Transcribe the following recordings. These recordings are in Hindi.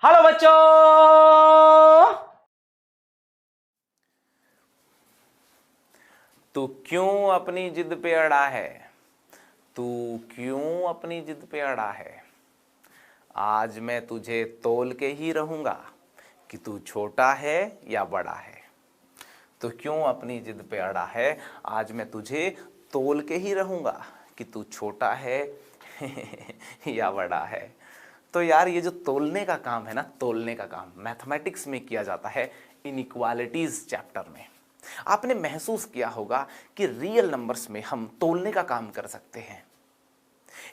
हेलो बच्चों। तू क्यों अपनी जिद पे अड़ा है? तू क्यों अपनी जिद पे अड़ा है? आज मैं तुझे तोल के ही रहूंगा कि तू छोटा है या बड़ा है। तू क्यों अपनी जिद पे अड़ा है? आज मैं तुझे तोल के ही रहूंगा कि तू छोटा है या बड़ा है। तो यार ये जो तोलने का काम है ना, तोलने का काम मैथमेटिक्स में किया जाता है इनइक्वालिटीज चैप्टर में। आपने महसूस किया होगा कि रियल नंबर्स में हम तोलने का काम कर सकते हैं।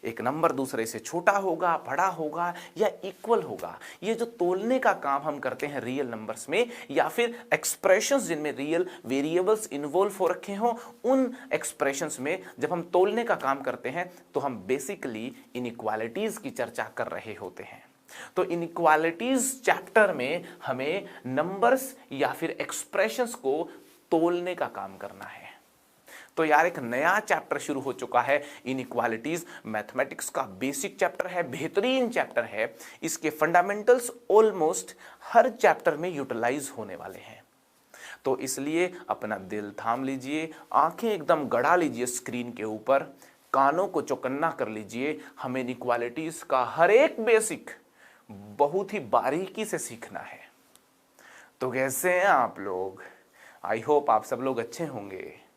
एक नंबर दूसरे से छोटा होगा, बड़ा होगा या इक्वल होगा। ये जो तोलने का काम हम करते हैं रियल नंबर्स में या फिर एक्सप्रेशंस जिनमें रियल वेरिएबल्स इन्वॉल्व हो रखे हों, उन एक्सप्रेशंस में जब हम तोलने का काम करते हैं तो हम बेसिकली इनइक्वालिटीज की चर्चा कर रहे होते हैं। तो इनइक्वालिटीज चैप्टर में हमें नंबर्स या फिर एक्सप्रेशंस को तोलने का काम करना है। तो यार एक नया चैप्टर शुरू हो चुका है इनइक्वालिटीज। मैथमेटिक्स का बेसिक चैप्टर है, बेहतरीन चैप्टर है। इसके फंडामेंटल्स ऑलमोस्ट हर चैप्टर में यूटिलाइज होने वाले हैं। तो इसलिए अपना दिल थाम लीजिए, आंखें एकदम गड़ा लीजिए स्क्रीन के ऊपर, कानों को चौकन्ना कर लीजिए। हमें इनइक्वालिटीज का हर एक बेसिक बहुत ही बारीकी से सीखना है। तो कैसे हैं आप लोग? आई होप आप सब लोग अच्छे होंगे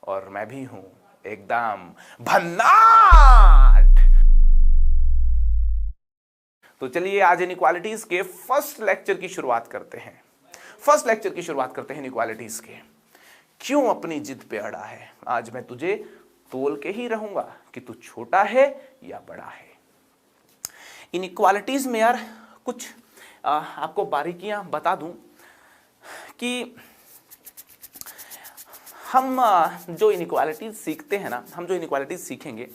और मैं भी हूं एकदम भन्नाट। तो चलिए आज इनइक्वालिटीज के फर्स्ट लेक्चर की शुरुआत करते हैं। इनइक्वालिटीज के क्यों अपनी जिद पे अड़ा है? आज मैं तुझे तोल के ही रहूंगा कि तू छोटा है या बड़ा है। इनइक्वालिटीज में यार कुछ आपको बारीकियां बता दूं कि हम जो इनइक्वालिटीज सीखते हैं ना, हम जो इनइक्वालिटीज सीखेंगे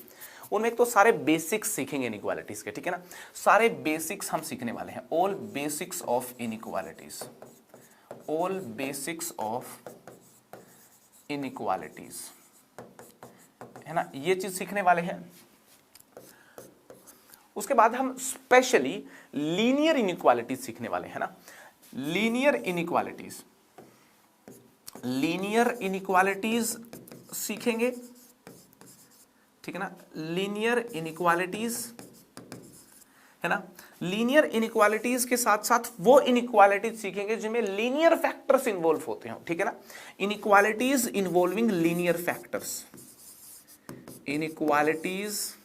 उनमें एक तो सारे बेसिक्स सीखेंगे इनइक्वालिटीज के, ठीक है ना। सारे बेसिक्स हम सीखने वाले हैं। All basics of inequalities, all basics of inequalities, है ना, ये चीज सीखने वाले हैं। उसके बाद हम स्पेशली लीनियर इनइक्वालिटीज सीखने वाले हैं ना। लीनियर इनइक्वालिटीज सीखेंगे, ठीक है ना। लीनियर इनइक्वालिटीज, है ना। लीनियर इनइक्वालिटीज के साथ साथ वो इनइक्वालिटीज सीखेंगे जिनमें लीनियर फैक्टर्स इन्वॉल्व होते हो, ठीक है ना। Inequalities involving linear factors, inequalities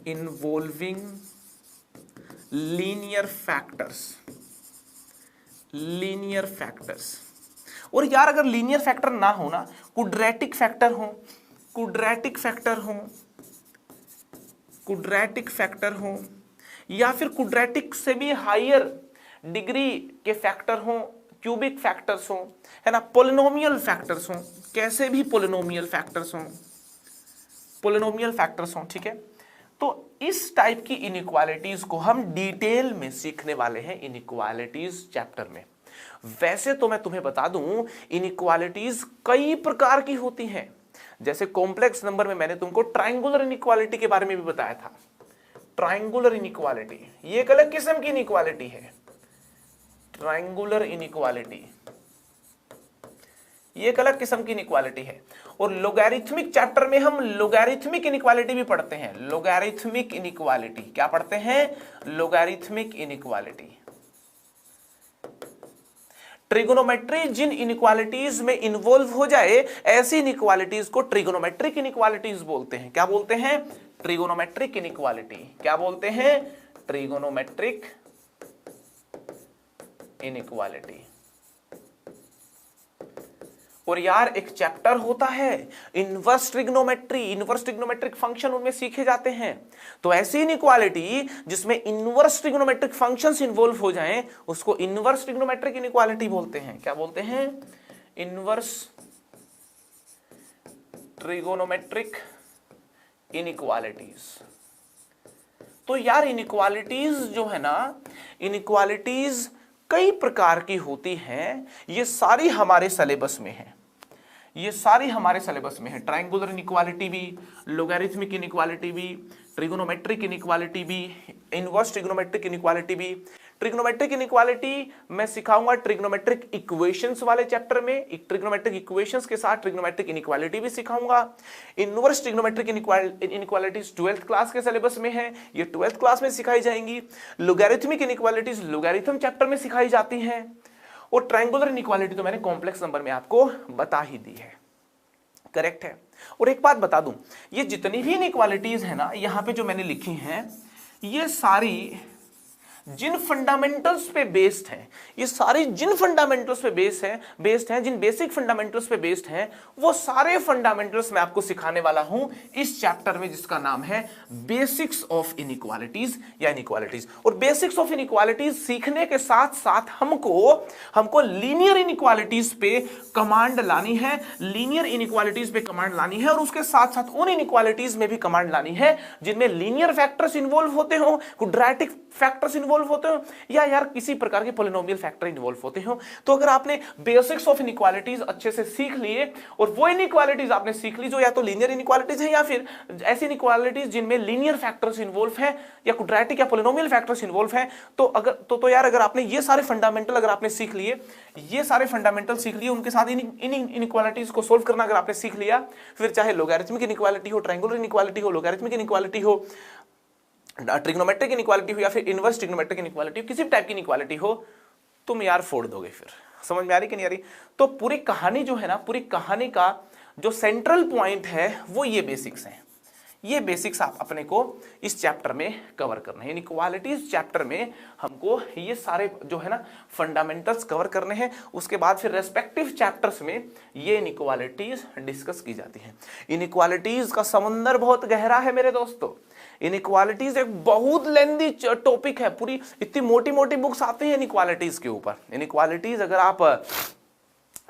involving linear factors. और यार अगर लीनियर फैक्टर ना हो ना, क्वाड्रेटिक फैक्टर हो या फिर क्वाड्रेटिक से भी हायर डिग्री के फैक्टर हो, क्यूबिक फैक्टर्स हो, है ना, पॉलिनोमियल फैक्टर्स हो, कैसे भी पॉलिनोमियल फैक्टर्स हो, ठीक है। तो इस टाइप की इनइक्वालिटीज को हम डिटेल में सीखने वाले हैं इनइक्वालिटीज चैप्टर में। वैसे तो मैं तुम्हें बता दूं इनइक्वालिटीज कई प्रकार की होती हैं। जैसे कॉम्प्लेक्स नंबर में मैंने तुमको ट्रायंगुलर इनइक्वालिटी के बारे में भी बताया था। ट्रायंगुलर इनइक्वालिटी ये एक अलग किस्म की इनइक्वालिटी है। ट्रायंगुलर इनइक्वालिटी ये एक अलग किस्म की इनइक्वालिटी है। और लोगैरिथमिक चैप्टर में हम लोगैरिथमिक इनइक्वालिटी भी पढ़ते हैं। लोगैरिथमिक इनइक्वालिटी क्या पढ़ते हैं? Logarithmic inequality. ट्रिगोनोमेट्री जिन इनइक्वालिटीज में इन्वॉल्व हो जाए, ऐसी इनइक्वालिटीज को ट्रिगोनोमेट्रिक इनइक्वालिटीज बोलते हैं। क्या बोलते हैं? Trigonometric inequality. क्या बोलते हैं? Trigonometric inequality. और यार एक चैप्टर होता है inverse trigonometry, inverse trigonometric function उनमें सीखे जाते हैं। तो ऐसी इनइक्वालिटी जिसमें इनवर्स ट्रिग्नोमेट्रिक फंक्शंस इन्वॉल्व हो जाएं, उसको इनवर्स ट्रिग्नोमेट्रिक इनइक्वालिटी बोलते हैं। क्या बोलते हैं? Inverse trigonometric inequalities. तो यार इनइक्वालिटीज जो है ना, इनइक्वालिटीज कई प्रकार की होती हैं। ये सारी हमारे सिलेबस में है। ये सारी हमारे सिलेबस में है। ट्रायंगुलर इनइक्वालिटी भी, लोगैरिथमिक इनइक्वालिटी भी, ट्रिगोनोमेट्रिक इनइक्वालिटी भी, इनवर्स ट्रिगोनोमेट्रिक इनइक्वालिटी भी। ट्रिग्नोमेट्रिक इनइक्वालिटी मैं सिखाऊंगा ट्रिग्नोमेट्रिक इक्वेशंस वाले चैप्टर में, एक ट्रिग्नोमेट्रिक इक्वेशंस के साथ ट्रिग्नोमेट्रिक इनइक्वालिटी भी सिखाऊंगा। Inverse trigonometric inequalities 12th class के सिलेबस में है, ये 12th क्लास में सिखाई जाएंगी। लोगैरिथमिक इनइक्वालिटीज लोगैरिथम चैप्टर में सिखाई जाती हैं। और ट्रायंगुलर इनइक्वालिटी तो मैंने कॉम्प्लेक्स नंबर में आपको बता ही दी है, करेक्ट है। और एक बात बता दूं, ये जितनी भी इनइक्वालिटीज है ना यहां पे जो मैंने लिखी हैं, ये सारी जिन फंडामेंटल्स पे बेस्ड हैं, ये सारी जिन फंडामेंटल्स पे बेस्ड हैं, जिन बेसिक फंडामेंटल्स पे बेस्ड हैं, वो सारे फंडामेंटल्स मैं आपको सिखाने वाला हूं इस चैप्टर में, जिसका नाम है बेसिक्स ऑफ इनइक्वालिटीज या इनइक्वालिटीज। और बेसिक्स ऑफ इनइक्वालिटीज सीखने के साथ साथ हमको लीनियर इनइक्वालिटीज पे कमांड लानी है, लीनियर इनइक्वालिटीज पे कमांड लानी है, और उसके साथ साथ उन इनइक्वालिटीज में भी कमांड लानी है जिनमें लीनियर फैक्टर्स इन्वॉल्व होते हो, क्वाड्रेटिक फैक्टर्स इन्वॉल्व होते हो, या यार किसी प्रकार के पॉलिनोमियल फैक्टर इन्वॉल्व होते हो। तो अगर आपने बेसिक्स ऑफ इनइक्वालिटीज अच्छे से सीख लिए, और वो इनइक्वालिटीज आपने सीख ली जो या तो लीनियर इनइक्वालिटीज है या फिर ऐसी इनइक्वालिटीज जिनमें लीनियर फैक्टर्स इन्वॉल्व है या क्वाड्रेटिक या पॉलिनोमियल फैक्टर्स इन्वॉल्व है, तो यार अगर आपने ये सारे फंडामेंटल अगर आपने सीख लिए, ये सारे फंडामेंटल सीख लिए, उनके साथ इन इनइक्वालिटीज को सोल्व करना अगर आपने सीख लिया, फिर चाहे लोगैरिथमिक इनइक्वालिटी हो, ट्रायंगुलर इनइक्वालिटी हो, लोगैरिथमिक इनइक्वालिटी हो, ट्रिग्नोमेट्रिक इनइक्वालिटी हो, या फिर इनवर्स ट्रिग्नोमेट्रिक इनइक्वालिटी हो, किसी भी टाइप की इनइक्वालिटी हो, तुम यार फोड़ दोगे। फिर समझ में आ रही कि नहीं आ रही? तो पूरी कहानी जो है ना, पूरी कहानी का जो सेंट्रल पॉइंट है वो ये बेसिक्स हैं। ये बेसिक्स आप अपने को इस चैप्टर में कवर करना है। इनइक्वालिटीज चैप्टर में हमको ये सारे जो है ना फंडामेंटल्स कवर करने हैं। उसके बाद फिर रेस्पेक्टिव चैप्टर्स में ये इनइक्वालिटीज डिस्कस की जाती हैं। इनइक्वालिटीज का समंदर बहुत गहरा है मेरे दोस्तों। इनइक्वालिटीज एक बहुत लेंथी टॉपिक है, पूरी इतनी मोटी मोटी बुक्स आती हैं इनइक्वालिटीज के ऊपर। इनइक्वालिटीज अगर आप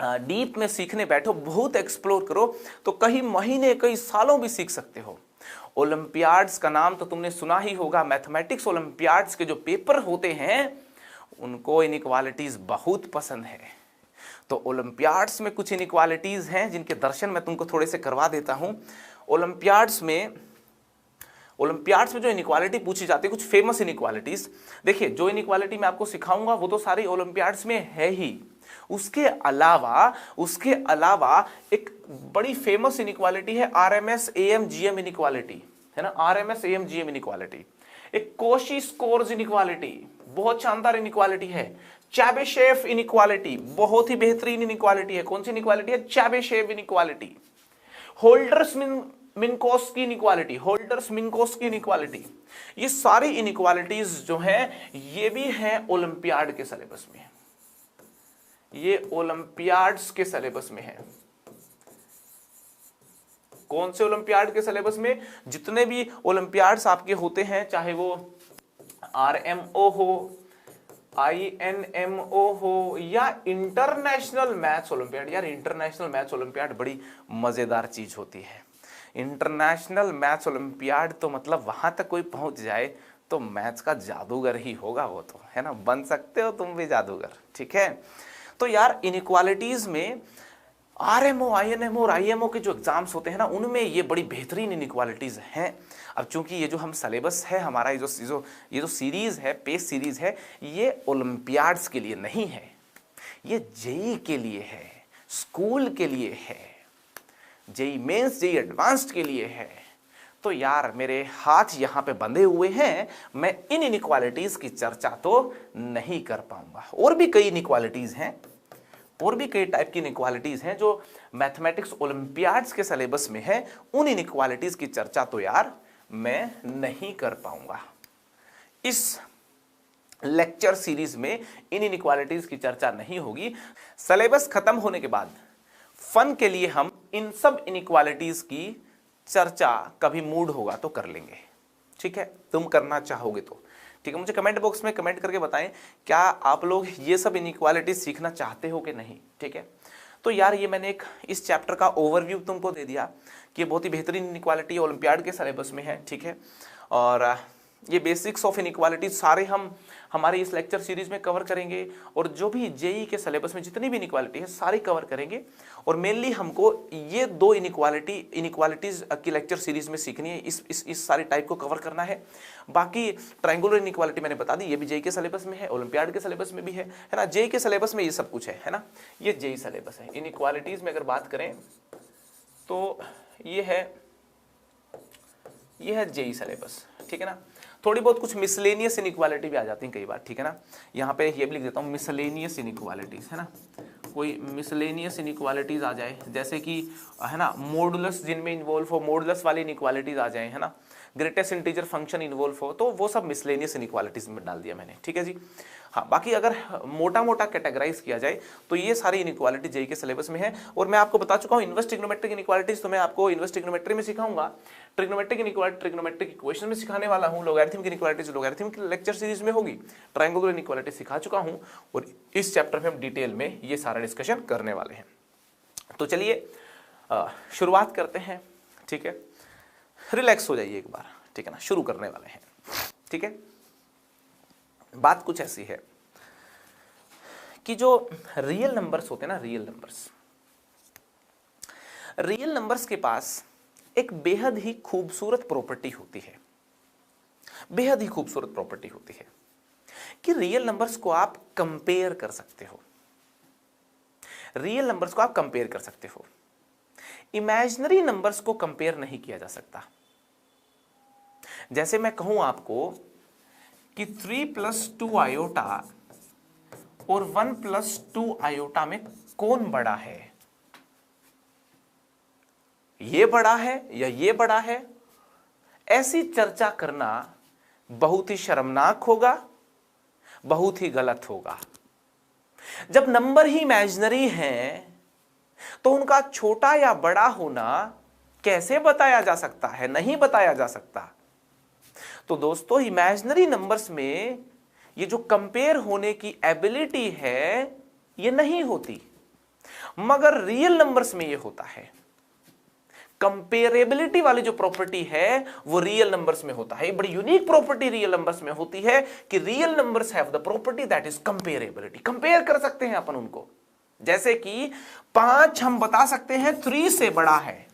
डीप में सीखने बैठो, बहुत एक्सप्लोर करो, तो कई महीने कई सालों भी सीख सकते हो। ओलंपियाड्स का नाम तो तुमने सुना ही होगा। मैथमेटिक्स ओलंपियाड्स के जो पेपर होते हैं उनको इनइक्वालिटीज बहुत पसंद है। तो ओलंपियाड्स में कुछ इनइक्वालिटीज हैं जिनके दर्शन मैं तुमको थोड़े से करवा देता हूं। ओलंपियाड्स में जो इनइक्वालिटी पूछी जाती है, कुछ फेमस इनइक्वालिटीज। देखिए, जो इनइक्वालिटी मैं आपको सिखाऊंगा वो तो सारी ओलंपियाड्स में है ही। उसके अलावा एक बड़ी फेमस इनइक्वालिटी है RMS AM GM इनइक्वालिटी, है ना, RMS AM GM इनइक्वालिटी। एक कोशी स्कोर्स इनइक्वालिटी, बहुत शानदार इनइक्वालिटी है। चैबीशेव इनइक्वालिटी, बहुत ही बेहतरीन इनइक्वालिटी है। कौन सी इनइक्वालिटी है? Chebyshev inequality. Holder's Minkowski inequality, Holder's Minkowski inequality. ये सारी इनइक्वालिटीज जो हैं ये भी हैं ओलंपियाड के सिलेबस में। ये ओलंपियाड्स के सिलेबस में है। कौन से ओलंपियाड के सिलेबस में? जितने भी ओलंपियाड्स आपके होते हैं, चाहे वो RMO हो, INMO हो, या इंटरनेशनल मैथ्स ओलंपियाड। यार इंटरनेशनल मैथ्स ओलंपियाड बड़ी मजेदार चीज होती है। इंटरनेशनल मैथ्स ओलंपियाड तो मतलब वहां तक कोई पहुंच जाए तो मैथ्स का जादूगर ही होगा वो, तो है ना। बन सकते हो तुम भी जादूगर, ठीक है। तो यार इनइक्वालिटीज में RMO, INMO और IMO के जो एग्जाम्स होते हैं ना, उनमें ये बड़ी बेहतरीन इनइक्वालिटीज हैं। अब चूंकि ये जो हम सिलेबस है हमारा, ये जो सीरीज है, पेस सीरीज है, ये ओलंपियाड्स के लिए नहीं है, ये जेई के लिए है, स्कूल के लिए है, जेई मेंस, जेई एडवांस्ड के लिए है। तो यार मेरे हाथ यहां पे बंधे हुए हैं, मैं इन इनइक्वालिटीज की चर्चा तो नहीं कर पाऊंगा। और भी कई इनइक्वालिटीज हैं, और भी कई टाइप की इनइक्वालिटीज हैं जो मैथमेटिक्स ओलंपियाड्स के सिलेबस में है। उन इनइक्वालिटीज की चर्चा तो यार मैं नहीं कर पाऊंगा। इस लेक्चर सीरीज में इन इनइक्वालिटीज की चर्चा नहीं होगी। सिलेबस खत्म होने के बाद फन के लिए हम इन सब इनइक्वालिटीज की चर्चा कभी मूड होगा तो कर लेंगे, ठीक है। तुम करना चाहोगे तो ठीक है। मुझे कमेंट बॉक्स में कमेंट करके बताएं क्या आप लोग ये सब इनइक्वालिटीज सीखना चाहते हो कि नहीं, ठीक है। तो यार ये मैंने एक इस चैप्टर का ओवरव्यू तुमको दे दिया कि बहुत ही बेहतरीन इनइक्वालिटी ओलंपियाड के सिलेबस में है, ठीक है। और ये बेसिक्स ऑफ इनइक्वालिटीज सारे हम हमारे इस लेक्चर सीरीज में कवर करेंगे, और जो भी जेई के सिलेबस में जितनी भी इनइक्वालिटी है सारी कवर करेंगे। और मेनली हमको ये दो इनइक्वालिटीज की लेक्चर सीरीज में सीखनी है, इस सारी टाइप को कवर करना है। बाकी ट्रायंगुलर इनइक्वालिटी मैंने बता दी, ये भी जेई के सिलेबस में है, ओलंपियाड के सिलेबस में भी है ना। जेई के सिलेबस में ये सब कुछ है ना, ये जेई सिलेबस है। इनइक्वालिटीज में अगर बात करें तो ये है जेई सिलेबस, ठीक है ना। थोड़ी बहुत कुछ मिसलेनियस इनइक्वालिटी भी आ जाती है कई बार, ठीक है ना। यहाँ पे ये भी लिख देता हूँ मिसलेनियस इनइक्वालिटीज, है ना। कोई मिसलेनियस इनइक्वालिटीज आ जाए, जैसे कि है ना मॉडुलस जिनमें इन्वॉल्व हो, मॉडुलस वाली इनइक्वालिटीज आ जाए, है ना, ग्रेटेस्ट इंटीजर फंक्शन इन्वॉल्व हो, तो वो सब मिसलेनियस इनइक्वालिटीज में डाल दिया मैंने, ठीक है जी। हाँ, बाकी अगर मोटा मोटा कैटेगराइज किया जाए तो ये सारी इनइक्वालिटी जेई के सिलेबस में है। और मैं आपको बता चुका हूँ इन्वर्स ट्रिग्नोमेट्रिक इनइक्वालिटीज, तो मैं आपको इन्वर्स ट्रिग्नोमेट्री में सिखाऊंगा, ट्रिग्नोमेट्रिक इनइक्वालिटी ट्रिग्नोमेट्रिक इक्वेशन में सिखाने वाला हूँ, लोगैरिथम इनइक्वालिटीज लोगैरिथम की लेक्चर सीरीज में होगी, ट्रायंगुलर इनइक्वालिटी सिखा चुका हूँ, और इस चैप्टर में हम डिटेल में ये सारा डिस्कशन करने वाले हैं। तो चलिए शुरुआत करते हैं, ठीक है। रिलैक्स हो जाइए एक बार, ठीक है ना, शुरू करने वाले हैं, ठीक है। बात कुछ ऐसी है कि जो रियल नंबर्स होते हैं ना, रियल नंबर्स के पास एक बेहद ही खूबसूरत प्रॉपर्टी होती है, बेहद ही खूबसूरत प्रॉपर्टी होती है कि रियल नंबर्स को आप कंपेयर कर सकते हो, रियल नंबर्स को आप कंपेयर कर सकते हो। इमेजिनरी नंबर्स को कंपेयर नहीं किया जा सकता। जैसे मैं कहूं आपको कि 3 + 2 आयोटा और 1 + 2 आयोटा में कौन बड़ा है, ये बड़ा है या ये बड़ा है, ऐसी चर्चा करना बहुत ही शर्मनाक होगा, बहुत ही गलत होगा। जब नंबर ही इमेजिनरी हैं तो उनका छोटा या बड़ा होना कैसे बताया जा सकता है, नहीं बताया जा सकता। तो दोस्तों इमेजिनरी नंबर्स में ये जो कंपेयर होने की एबिलिटी है ये नहीं होती, मगर रियल नंबर्स में ये होता है। कंपेरेबिलिटी वाली जो प्रॉपर्टी है वो रियल नंबर्स में होता है। ये बड़ी यूनिक प्रॉपर्टी रियल नंबर्स में होती है कि real numbers have the property that is comparability. Compare कर सकते हैं अपन उनको, जैसे कि 5 हम बता सकते हैं 3 से बड़ा है,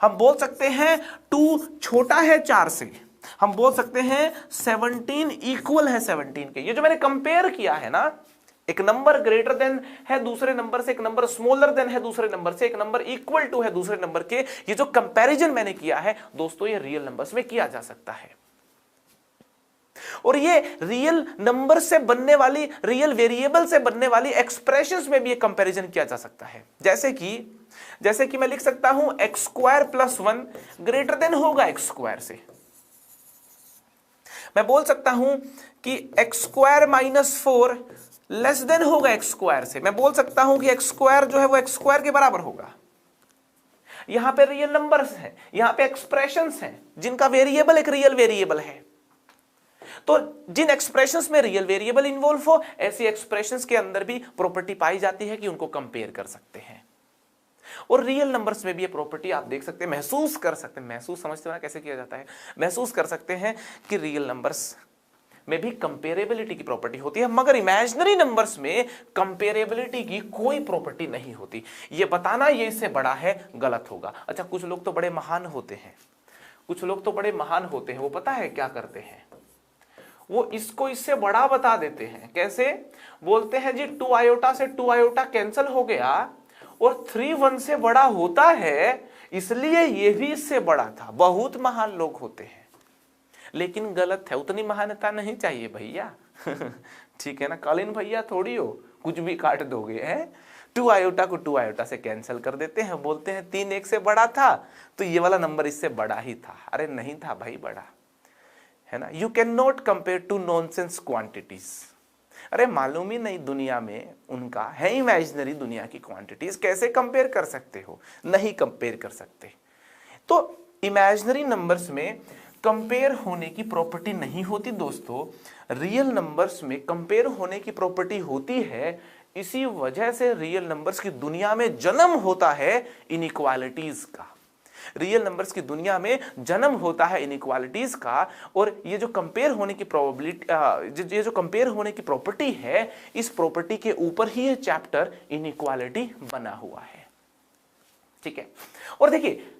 हम बोल सकते हैं 2 छोटा है 4 से, हम बोल सकते हैं 17 इक्वल है 17 के। ये जो मैंने कंपेयर किया है ना, एक नंबर ग्रेटर देन है दूसरे नंबर से, एक नंबर स्मॉलर देन है दूसरे नंबर से, एक नंबर इक्वल टू है दूसरे नंबर के, ये जो कंपैरिजन मैंने किया है दोस्तों ये रियल नंबर्स में किया जा सकता है। और ये रियल नंबर से बनने वाली, रियल वेरिएबल से बनने वाली एक्सप्रेशंस में भी ये कंपैरिजन किया जा सकता है। जैसे कि मैं लिख सकता हूं x² + 1 ग्रेटर देन होगा x² से। मैं बोल सकता हूं कि x² - 4 लेस देन होगा x² से। मैं बोल सकता हूं कि x² जो है वो x² के बराबर होगा। यहां पे रियल नंबर्स हैं, यहां पे एक्सप्रेशंस हैं जिनका वेरिएबल एक रियल वेरिएबल है। तो जिन एक्सप्रेशंस में रियल वेरिएबल इन्वॉल्व हो, ऐसी एक्सप्रेशंस के अंदर भी प्रॉपर्टी पाई जाती है कि उनको कंपेयर कर सकते हैं। और रियल नंबर्स में भी ये प्रॉपर्टी आप देख सकते हैं, महसूस कर सकते हैं, महसूस समझते हो ना कैसे किया जाता है, महसूस कर सकते हैं कि रियल नंबर्स में भी कंपेरेबिलिटी की प्रॉपर्टी होती है, मगर इमेजिनरी नंबर्स में कंपेरेबिलिटी की कोई प्रॉपर्टी नहीं होती। ये बताना ये इससे बड़ा है गलत होगा। अच्छा, कुछ लोग तो बड़े महान होते हैं, वो पता है क्या करते हैं, वो इसको इससे बड़ा बता देते हैं। कैसे बोलते हैं जी 2 आयोटा से 2 आयोटा कैंसिल हो गया और 3 1 से बड़ा होता है, इसलिए ये भी इससे बड़ा था। बहुत महान लोग होते हैं, लेकिन गलत है, उतनी महानता नहीं चाहिए भैया। ठीक है ना, कालीन भैया थोड़ी हो कुछ भी काट दोगे है। 2 आयोटा को 2 आयोटा से कैंसिल कर देते हैं, बोलते हैं 3 1 से बड़ा था तो ये वाला नंबर इससे बड़ा ही था। अरे नहीं था भाई बड़ा, है ना। You can not compare to nonsense quantities. अरे मालूम ही नहीं दुनिया में उनका है, इमेजिनरी दुनिया की क्वांटिटीज कैसे कंपेयर कर सकते हो, नहीं कंपेयर कर सकते। तो इमेजिनरी नंबर्स में कंपेयर होने की प्रॉपर्टी नहीं होती दोस्तों, रियल नंबर्स में कंपेयर होने की प्रॉपर्टी होती है। इसी वजह से रियल नंबर्स की दुनिया में जन्म होता है इनइक्वालिटीज का। रियल नंबर्स की दुनिया में जन्म होता है इनइक्वालिटीज का, और ये जो कंपेयर होने की प्रोबेबिलिटी, ये जो कंपेयर होने की प्रॉपर्टी है, इस प्रॉपर्टी के ऊपर ही ये चैप्टर इनइक्वालिटी बना हुआ है। ठीक है, और देखिए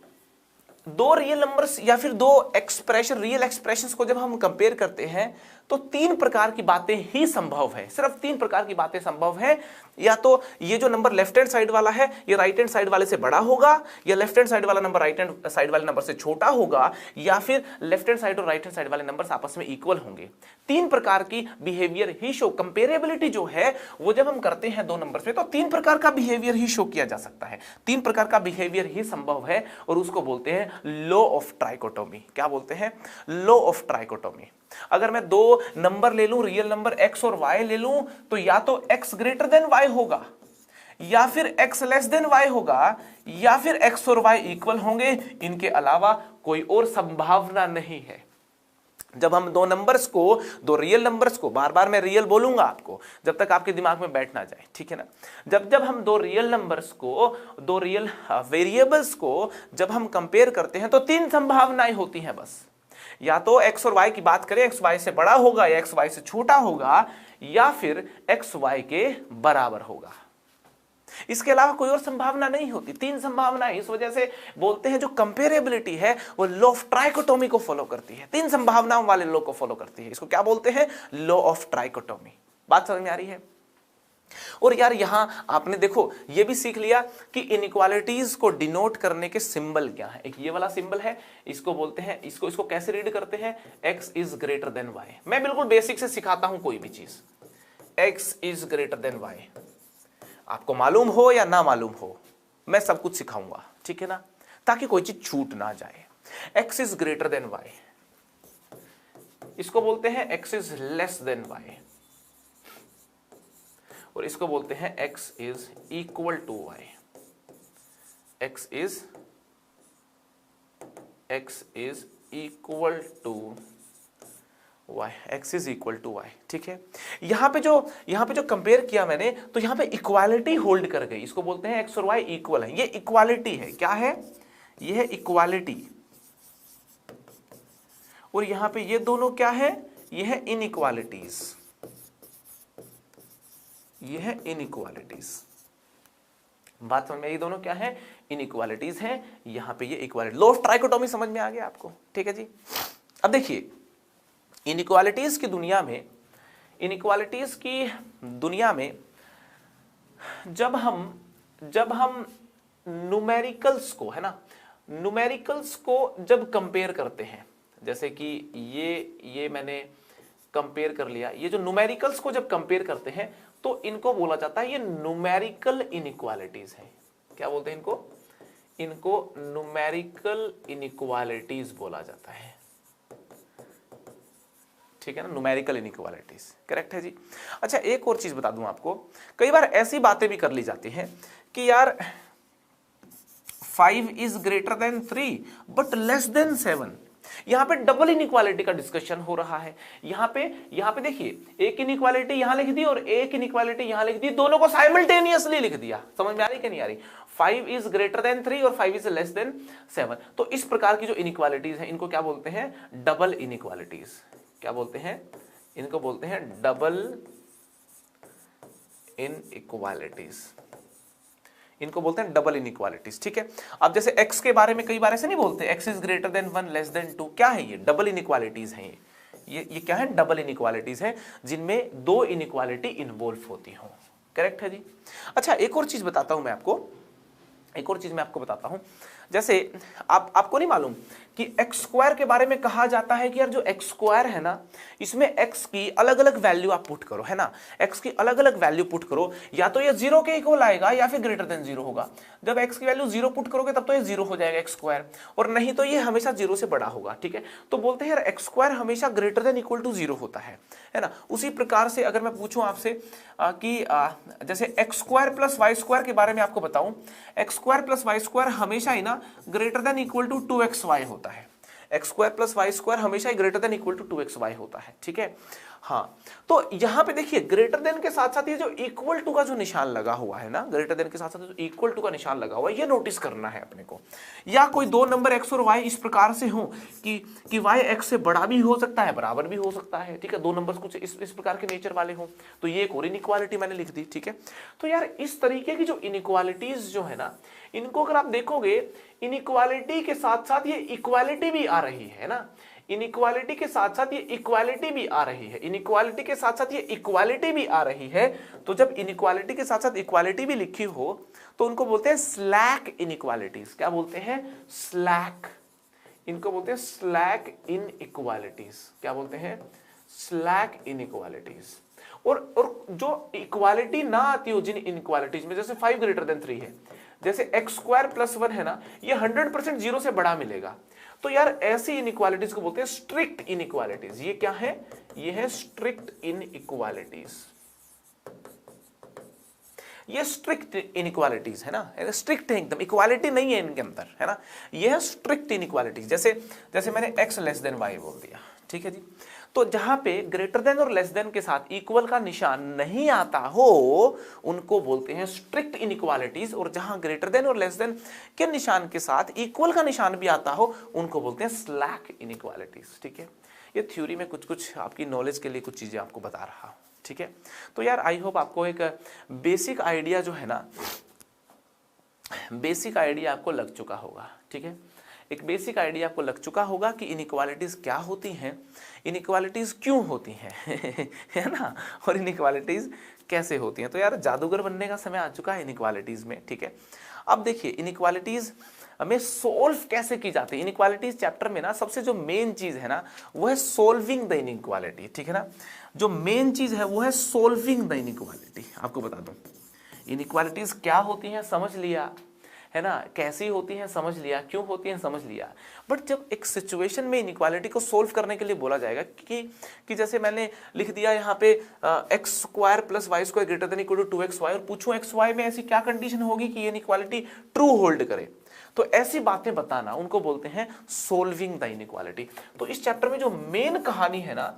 दो रियल नंबर्स या फिर दो एक्सप्रेशन, रियल एक्सप्रेशंस को जब हम कंपेयर करते हैं तो तीन प्रकार की बातें ही संभव है, सिर्फ तीन प्रकार की बातें संभव है। या तो ये जो नंबर लेफ्ट हैंड साइड वाला है ये राइट हैंड साइड वाले से बड़ा होगा, या लेफ्ट हैंड साइड वाला नंबर राइट हैंड साइड वाले नंबर से छोटा होगा, या फिर लेफ्ट हैंड साइड और राइट हैंड साइड वाले नंबर्स आपस में इक्वल होंगे। तीन प्रकार की बिहेवियर ही शो, कंपेरेबिलिटी जो है वो जब हम करते हैं दो नंबर्स में तो तीन प्रकार का बिहेवियर ही शो किया जा सकता है, तीन प्रकार का बिहेवियर ही संभव है, और उसको बोलते हैं लॉ ऑफ ट्राइकोटोमी। क्या बोलते हैं? Law of trichotomy. अगर मैं दो नंबर ले लूं, रियल नंबर x और y ले लूं, तो या तो x ग्रेटर देन y होगा, या फिर x लेस देन y होगा, या फिर x और y इक्वल होंगे। इनके अलावा कोई और संभावना नहीं है। जब हम दो नंबर्स को, दो रियल नंबर्स को, बार बार मैं रियल बोलूंगा आपको जब तक आपके दिमाग में बैठ ना जाए, ठीक है ना। जब हम दो रियल नंबर्स को, दो रियल वेरिएबल्स को जब हम कंपेयर करते हैं तो तीन संभावनाएं होती हैं बस। या तो x और y की बात करें, x y से बड़ा होगा या x y से छोटा होगा, या फिर x y के बराबर होगा। इसके अलावा कोई और संभावना नहीं होती, तीन संभावनाएं। इस वजह से बोलते हैं जो कंपेरेबिलिटी है वो लॉ ऑफ ट्राइकोटोमी को फॉलो करती है, तीन संभावनाओं वाले लॉ को फॉलो करती है। इसको क्या बोलते हैं? Law of trichotomy. बात समझ में आ रही है? और यार यहां आपने देखो ये भी सीख लिया कि इनइक्वालिटीज को डिनोट करने के सिंबल क्या है। एक ये वाला सिंबल है, इसको बोलते हैं, इसको कैसे रीड करते हैं? x is greater than y। मैं बिल्कुल बेसिक से सिखाता हूं कोई भी चीज, x is greater than y। आपको मालूम हो या ना मालूम हो, मैं सब कुछ सिखाऊंगा, ठीक है ना, ताकि कोई चीज छूट ना जाए। x is greater than y, इसको बोलते हैं x is less than y, और इसको बोलते हैं x is equal to y। x is equal to y, x is equal to y। ठीक है, यहां पे जो कंपेयर किया मैंने, तो यहां पे इक्वालिटी होल्ड कर गई। इसको बोलते हैं x और y इक्वल है, ये इक्वालिटी है। क्या है? ये है इक्वालिटी। और यहां पे ये दोनों क्या है? ये है इनइक्वालिटीज, ये है इनइक्वालिटीज। बात समझ में? ये दोनों क्या है? इनइक्वालिटीज हैं। यहां पे ये इक्वालिटी, लॉ ऑफ ट्राइकोटोमी समझ में आ गया आपको? ठीक है जी। अब देखिए इनइक्वालिटीज की दुनिया में, इनइक्वालिटीज की दुनिया में जब हम न्यूमेरिकल्स को, है ना, न्यूमेरिकल्स को जब कंपेयर करते हैं, जैसे कि ये मैंने कंपेयर कर लिया, ये जो न्यूमेरिकल्स को जब कंपेयर करते हैं तो इनको बोला जाता है ये न्यूमेरिकल इनइक्वालिटीज हैं। क्या बोलते हैं इनको? इनको न्यूमेरिकल इनइक्वालिटीज बोला जाता है, ठीक है ना, न्यूमेरिकल इनइक्वालिटीज। करेक्ट है जी। अच्छा एक और चीज बता दूं आपको, कई बार ऐसी बातें भी कर ली जाती हैं कि यार 5 is greater then 3 but less than 7। यहां पे डबल इनइक्वालिटी का डिस्कशन हो रहा है। यहां पे देखिए एक इनइक्वालिटी यहां लिख दी और एक इनइक्वालिटी यहां लिख दी, दोनों को साइमल्टेनियसली लिख दिया। समझ में आ रही कि नहीं आ रही? 5 इज ग्रेटर देन 3 और 5 इज लेस देन 7। तो इस प्रकार की जो इनइक्वालिटीज हैं इनको क्या बोलते हैं? Double inequalities. क्या बोलते हैं? इनको बोलते हैं डबल इनइक्वालिटीज। इनको बोलते हैं डबल इनइक्वालिटीज। ठीक है, अब जैसे x के बारे में कई बार ऐसे नहीं बोलते, x is greater then 1 less than 2। क्या है ये? डबल इनइक्वालिटीज हैं। ये क्या है? डबल इनइक्वालिटीज हैं जिनमें दो इनइक्वालिटी इन्वॉल्व होती हो। करेक्ट है जी। अच्छा एक और चीज बताता हूं मैं आपको, एक और चीज मैं आपको बताता हूं। जैसे आपको नहीं मालूम कि एक्स स्क्वायर के बारे में कहा जाता है कि यार जो एक्स स्क्वायर है ना, इसमें एक्स की अलग अलग वैल्यू आप पुट करो, है ना, एक्स की अलग अलग वैल्यू पुट करो, या तो ये 0 के इक्वल आएगा या फिर ग्रेटर देन 0 होगा। जब एक्स की वैल्यू 0 पुट करोगे तब तो ये 0 हो जाएगा एक्स स्क्वायर, और नहीं तो ये हमेशा 0 से बड़ा होगा। ठीक है, तो बोलते हैं यार एक्स स्क्वायर हमेशा ग्रेटर देन इक्वल टू 0 होता है ना। उसी प्रकार से अगर मैं पूछूं आपसे कि जैसे x square plus y square के बारे में आपको बताऊं, x square plus y square हमेशा ही ना greater than equal to 2xy होता है। X square plus y square हमेशा ही greater than equal to 2xy होता है। ठीक है, हाँ, तो यहां पे देखिए ग्रेटर देन के साथ साथ ये जो इक्वल टू का जो निशान लगा हुआ है ना, ग्रेटर देन के साथ साथ जो इक्वल टू का निशान लगा हुआ है, ये नोटिस करना है अपने को। या कोई दो नंबर x और y इस प्रकार से हो कि y x से बड़ा भी हो सकता है, बराबर भी हो सकता है, ठीक है, दो नंबर कुछ इस प्रकार के नेचर वाले हो, तो ये एक और इनइक्वालिटी मैंने लिख दी, ठीक है। तो यार इस तरीके की जो इनइक्वालिटीज जो है ना, इनको अगर आप देखोगे, इनइक्वालिटी के साथ साथ ये इक्वालिटी भी आ रही है ना, इनइक्वालिटी के साथ साथ ये इक्वालिटी भी आ रही है, इनइक्वालिटी के साथ साथ ये इक्वालिटी भी आ रही है। तो जब इनइक्वालिटी के साथ साथ इक्वालिटी भी लिखी हो तो उनको बोलते हैं स्लैक इनइक्वालिटीज। क्या बोलते हैं? स्लैक। इनको बोलते हैं स्लैक इनइक्वालिटीज। क्या बोलते हैं? Slack inequalities. और जो इक्वालिटी ना आती हो जिन इनइक्वालिटीज में, जैसे 5 ग्रेटर देन 3 है, जैसे x² + 1 है ना, ये 100% 0 से बड़ा मिलेगा। तो यार ऐसी इनइक्वालिटीज को बोलते हैं स्ट्रिक्ट इनइक्वालिटीज। ये क्या है? ये है स्ट्रिक्ट इनइक्वालिटीज। ये स्ट्रिक्ट इनइक्वालिटीज है ना, स्ट्रिक्ट है एकदम, इक्वालिटी नहीं है इनके अंदर, है ना। ये है स्ट्रिक्ट इनइक्वालिटीज। जैसे मैंने x y बोल दिया, ठीक है जी। तो जहां पे ग्रेटर देन और लेस देन के साथ इक्वल का निशान नहीं आता हो उनको बोलते हैं स्ट्रिक्ट इनइक्वालिटीज, और जहां ग्रेटर देन और लेस देन के निशान के साथ इक्वल का निशान भी आता हो उनको बोलते हैं स्लैक इनइक्वालिटीज, ठीक है। ये थ्योरी में कुछ आपकी नॉलेज के लिए कुछ चीजें आपको बता रहा हूं, ठीक है। तो यार आई होप आपको एक बेसिक आइडिया जो है ना, बेसिक आइडिया आपको लग चुका होगा, ठीक है। एक बेसिक आइडिया आपको लग चुका होगा कि इनइक्वालिटीज क्या होती हैं, इनइक्वालिटीज क्यों होती हैं है ना, और इनइक्वालिटीज कैसे होती हैं। तो यार जादूगर बनने का समय आ चुका है इनइक्वालिटीज में, ठीक है। अब देखिए इनइक्वालिटीज में सोल्व कैसे की जाती है। इनइक्वालिटीज चैप्टर में ना सबसे जो मेन चीज है ना वो है सोल्विंग द इनइक्वालिटी, ठीक है ना। जो मेन चीज है वो है सोल्विंग द इनइक्वालिटी। आपको बता दूं इनइक्वालिटीज क्या होती हैं समझ लिया, है ना, कैसी होती हैं समझ लिया, क्यों होती हैं समझ लिया। बट जब एक सिचुएशन में इनइक्वालिटी को सोल्व करने के लिए बोला जाएगा कि जैसे मैंने लिख दिया यहाँ पे x² + y² > 2xy, और पूछूं xy में ऐसी क्या कंडीशन होगी कि ये इनइक्वालिटी ट्रू होल्ड करे, तो ऐसी बातें बताना उनको बोलते हैं सोल्विंग द इनइक्वालिटी। तो इस चैप्टर में जो मेन कहानी है ना,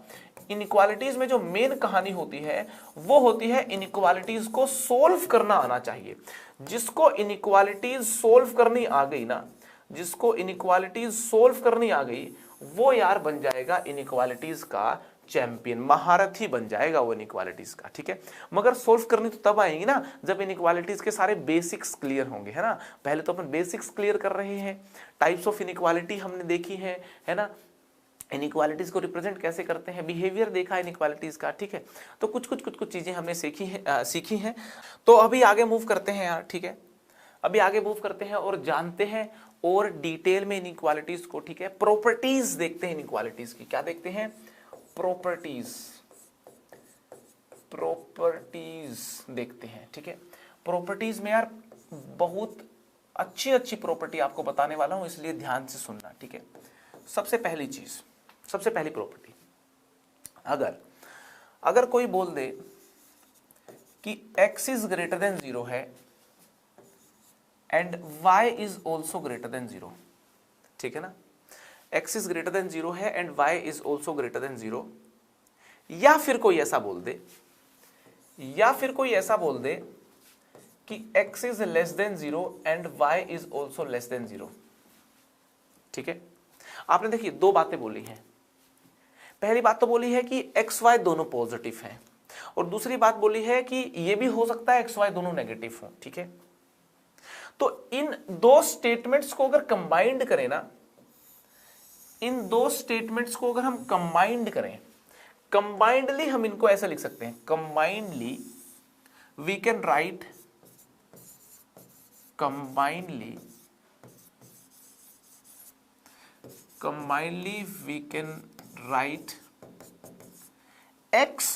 इनइक्वालिटीज में जो मेन कहानी होती है वो होती है इनइक्वालिटीज को सोल्व करना आना चाहिए। जिसको इनइक्वालिटीज सोल्व करनी आ गई ना, जिसको इनइक्वालिटीज सोल्व करनी आ गई वो यार बन जाएगा इनइक्वालिटीज का चैंपियन, महारथी बन जाएगा वो इनइक्वालिटीज का, ठीक है। मगर सोल्व करनी तो तब आएगी ना जब इनइक्वालिटीज के सारे बेसिक्स क्लियर होंगे, है ना। पहले तो अपन बेसिक्स क्लियर कर रहे हैं, टाइप्स ऑफ इनइक्वालिटी हमने देखी है ना, इनइक्वालिटीज को रिप्रेजेंट कैसे करते हैं, बिहेवियर देखा इनइक्वालिटीज का, ठीक है। तो कुछ चीजें हमने सीखी हैं। तो अभी आगे मूव करते हैं यार, ठीक है। अभी आगे मूव करते हैं और जानते हैं और डिटेल में इनइक्वालिटीज को, ठीक है। प्रॉपर्टीज देखते हैं इनइक्वालिटीज की। क्या देखते हैं? प्रॉपर्टीज देखते हैं, ठीक है। प्रॉपर्टीज में यार बहुत अच्छी प्रॉपर्टी आपको बताने वाला हूं, इसलिए ध्यान से सुनना, ठीक है। सबसे पहली प्रॉपर्टी, अगर कोई बोल दे कि x इज ग्रेटर देन 0 है and y is also greater than 0, ठीक है ना। x इज ग्रेटर देन 0 है and y is also greater than 0, या फिर कोई ऐसा बोल दे कि x is less then 0 and y is also less than 0, ठीक है। आपने देखिए दो बातें बोली हैं। पहली बात तो बोली है कि एक्स वाई दोनों पॉजिटिव हैं, और दूसरी बात बोली है कि ये भी हो सकता है एक्स वाई दोनों नेगेटिव हो, ठीक है। तो इन दो स्टेटमेंट्स को अगर कंबाइंड करें ना, इन दो स्टेटमेंट्स को अगर हम कंबाइंड करें, कंबाइंडली हम इनको ऐसे लिख सकते हैं, combinedly we can write, combinedly we can write x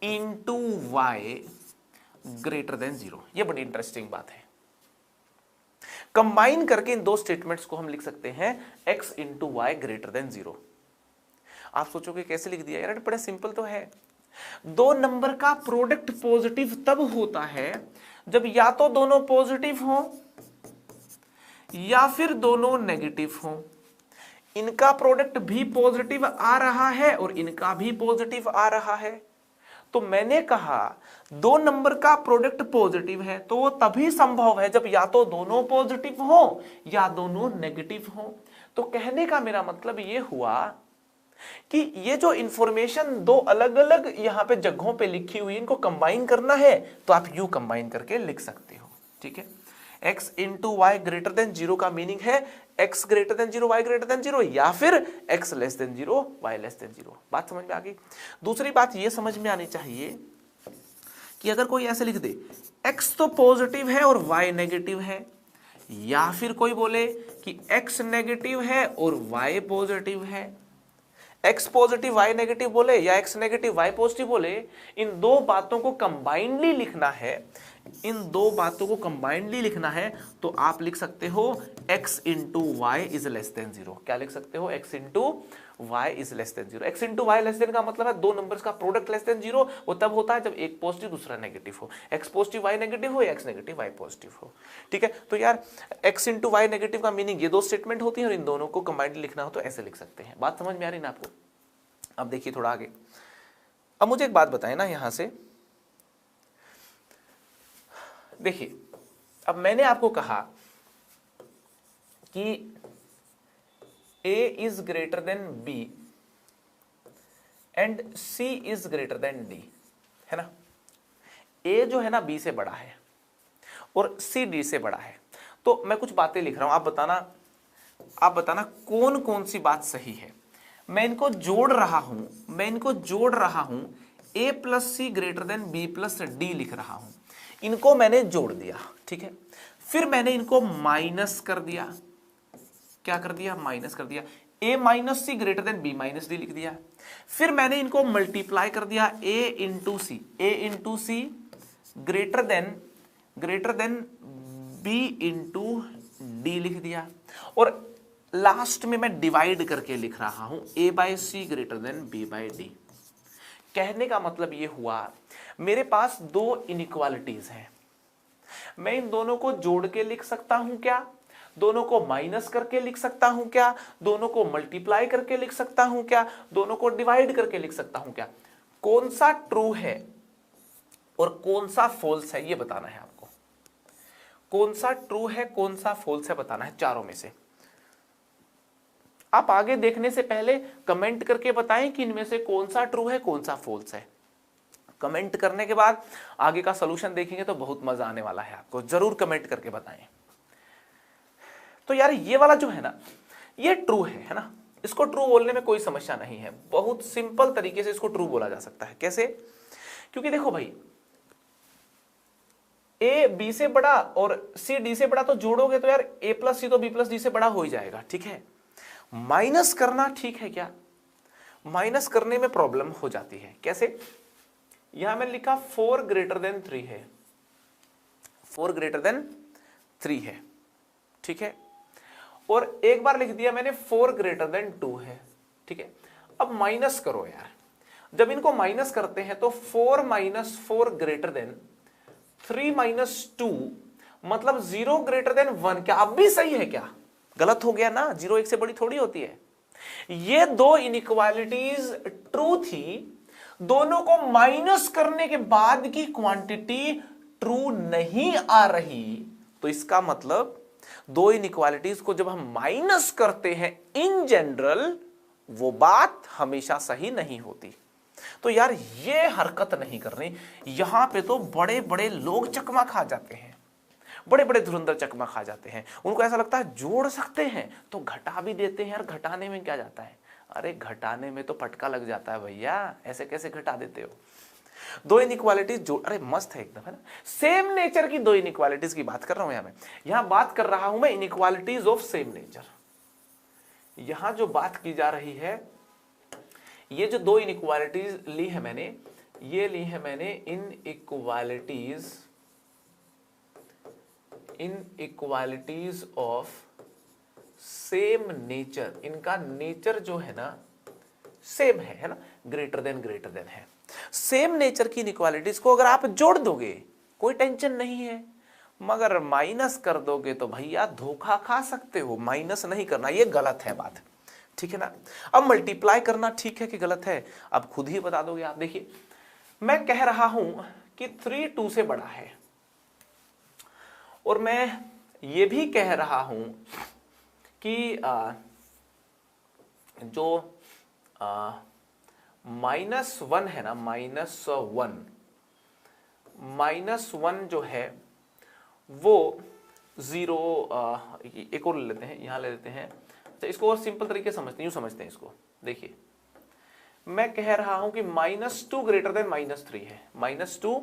into y greater than 0। ये बड़ी इंटरेस्टिंग बात है। कंबाइन करके इन दो स्टेटमेंट्स को हम लिख सकते हैं x into y greater than 0। आप सोचोगे कैसे लिख दिया यार, बड़ा सिंपल तो है। दो नंबर का प्रोडक्ट पॉजिटिव तब होता है जब या तो दोनों पॉजिटिव हो या फिर दोनों नेगेटिव हो। इनका प्रोडक्ट भी पॉजिटिव आ रहा है और इनका भी पॉजिटिव आ रहा है। तो मैंने कहा दो नंबर का प्रोडक्ट पॉजिटिव है तो वो तभी संभव है जब या तो दोनों पॉजिटिव हो या दोनों नेगेटिव हो। तो कहने का मेरा मतलब ये हुआ कि ये जो इंफॉर्मेशन दो अलग अलग यहां पे जगहों पे लिखी हुई इनको कंबाइन करना है तो आप यू कंबाइन करके लिख सकते हो। ठीक है, x into y greater than zero का मीनिंग है x greater than zero y greater than zero या फिर x less than zero y less than zero. बात समझ में आ गई। दूसरी बात ये समझ में आनी चाहिए कि अगर कोई ऐसे लिख दे x तो पॉजिटिव है और y नेगेटिव है, या फिर कोई बोले कि x नेगेटिव है और y पॉजिटिव है, x पॉजिटिव y नेगेटिव बोले या x नेगेटिव y पॉजिटिव बोले, इन दो बातों को कंबाइंडली लिखना है, इन दो बातों को कंबाइंडली लिखना है तो आप लिख सकते हो x into y is less than zero. क्या लिख सकते हो? x into y is less than zero. x into y less than का मतलब है दो नंबर्स का प्रोडक्ट लेस देन जीरो। वो तब होता है जब एक पॉजिटिव दूसरा नेगेटिव हो, x पॉजिटिव वाई नेगेटिव हो या x नेगेटिव वाई पॉजिटिव हो। ठीक है, तो यार x इंटू वाई नेगेटिव का मीनिंग ये दो स्टेटमेंट होती है और इन दोनों को कंबाइंडली लिखना हो तो ऐसे लिख सकते हैं। बात समझ में आ रही ना आपको? अब देखिए थोड़ा आगे। अब मुझे एक बात बताएं ना यहां से, देखिए अब मैंने आपको कहा कि a is greater than b and c is greater then d, है ना। a जो है ना b से बड़ा है और c d से बड़ा है। तो मैं कुछ बातें लिख रहा हूं, आप बताना कौन कौन सी बात सही है। मैं इनको जोड़ रहा हूं, a plus c greater than b plus d लिख रहा हूं। इनको मैंने जोड़ दिया, ठीक है। फिर मैंने इनको माइनस कर दिया। क्या कर दिया? माइनस कर दिया। a minus c greater than b minus d लिख दिया। फिर मैंने इनको मल्टीप्लाई कर दिया, a into c greater than b into d लिख दिया। और लास्ट में मैं डिवाइड करके लिख रहा हूं a by c greater than b by d. कहने का मतलब ये हुआ मेरे पास दो इनइक्वालिटीज हैं, मैं इन दोनों को जोड़ के लिख सकता हूं क्या, दोनों को माइनस करके लिख सकता हूं क्या, दोनों को मल्टीप्लाई करके लिख सकता हूं क्या, दोनों को डिवाइड करके लिख सकता हूं क्या। कौन सा ट्रू है और कौन सा फॉल्स है ये बताना है आपको। कौन सा ट्रू है कौन सा फॉल्स है बताना है चारों में से। आप आगे देखने से पहले कमेंट करके बताएं कि इनमें से कौन सा ट्रू है कौन सा फॉल्स है। कमेंट करने के बाद आगे का सॉल्यूशन देखेंगे तो बहुत मजा आने वाला है आपको। जरूर कमेंट करके बताएं। तो यार ये वाला जो है ना ये ट्रू है ना। इसको ट्रू बोलने में कोई समस्या नहीं है, बहुत सिंपल तरीके से इसको ट्रू बोला जा सकता है। कैसे? क्योंकि देखो भाई a b से बड़ा और c d से बड़ा तो जोड़ोगे तो यार a प्लस सी तो b प्लस डी से बड़ा हो ही जाएगा, ठीक है। माइनस करना ठीक है क्या? माइनस करने में प्रॉब्लम हो जाती है। कैसे? यहां मैंने लिखा 4 ग्रेटर देन 3 है, 4 ग्रेटर देन 3 है, ठीक है। और एक बार लिख दिया मैंने 4 ग्रेटर देन 2 है, ठीक है। अब माइनस करो यार, जब इनको माइनस करते हैं तो 4 माइनस 4 ग्रेटर देन 3 माइनस 2 मतलब 0 ग्रेटर देन 1। क्या अब भी सही है क्या? गलत हो गया ना, 0 1 से बड़ी थोड़ी होती है। ये दो इनइक्वालिटीज ट्रू थी, दोनों को माइनस करने के बाद की क्वांटिटी ट्रू नहीं आ रही। तो इसका मतलब दो इनइक्वालिटीज को जब हम माइनस करते हैं इन जनरल वो बात हमेशा सही नहीं होती। तो यार ये हरकत नहीं करनी। यहां पे तो बड़े बड़े लोग चकमा खा जाते हैं, बड़े बड़े धुरंधर चकमा खा जाते हैं। उनको ऐसा लगता है जोड़ सकते हैं तो घटा भी देते हैं। यार घटाने में क्या जाता है? अरे घटाने में तो फटका लग जाता है भैया, ऐसे कैसे घटा देते हो? दो इनइक्वालिटीज जो अरे मस्त है एकदम, है ना। सेम नेचर की दो इनइक्वालिटीज की बात कर रहा हूं यहां मैं। यहां बात कर रहा हूं मैं इनइक्वालिटीज ऑफ सेम नेचर। यहां जो बात की जा रही है, ये जो दो इनइक्वालिटीज ली है मैंने, ये ली है मैंने इनइक्वालिटीज ऑफ सेम नेचर। इनका नेचर जो है ना सेम है ना, ग्रेटर देन है। सेम नेचर की इनइक्वालिटीज को अगर आप जोड़ दोगे कोई टेंशन नहीं है, मगर माइनस कर दोगे तो भैया धोखा खा सकते हो। माइनस नहीं करना, ये गलत है बात। ठीक है ना। अब मल्टीप्लाई करना ठीक है कि गलत है, अब खुद ही बता दोगे आप। देखिए मैं कह रहा हूं कि 3 2 से बड़ा है, और मैं ये भी कह रहा हूं कि जो -1 है ना, -1 जो है वो 0, एक और ले लेते हैं, यहां ले लेते हैं। अच्छा इसको और सिंपल तरीके से समझते हैं, यूं समझते हैं इसको। देखिए मैं कह रहा हूं कि -2 ग्रेटर देन -3 है, -2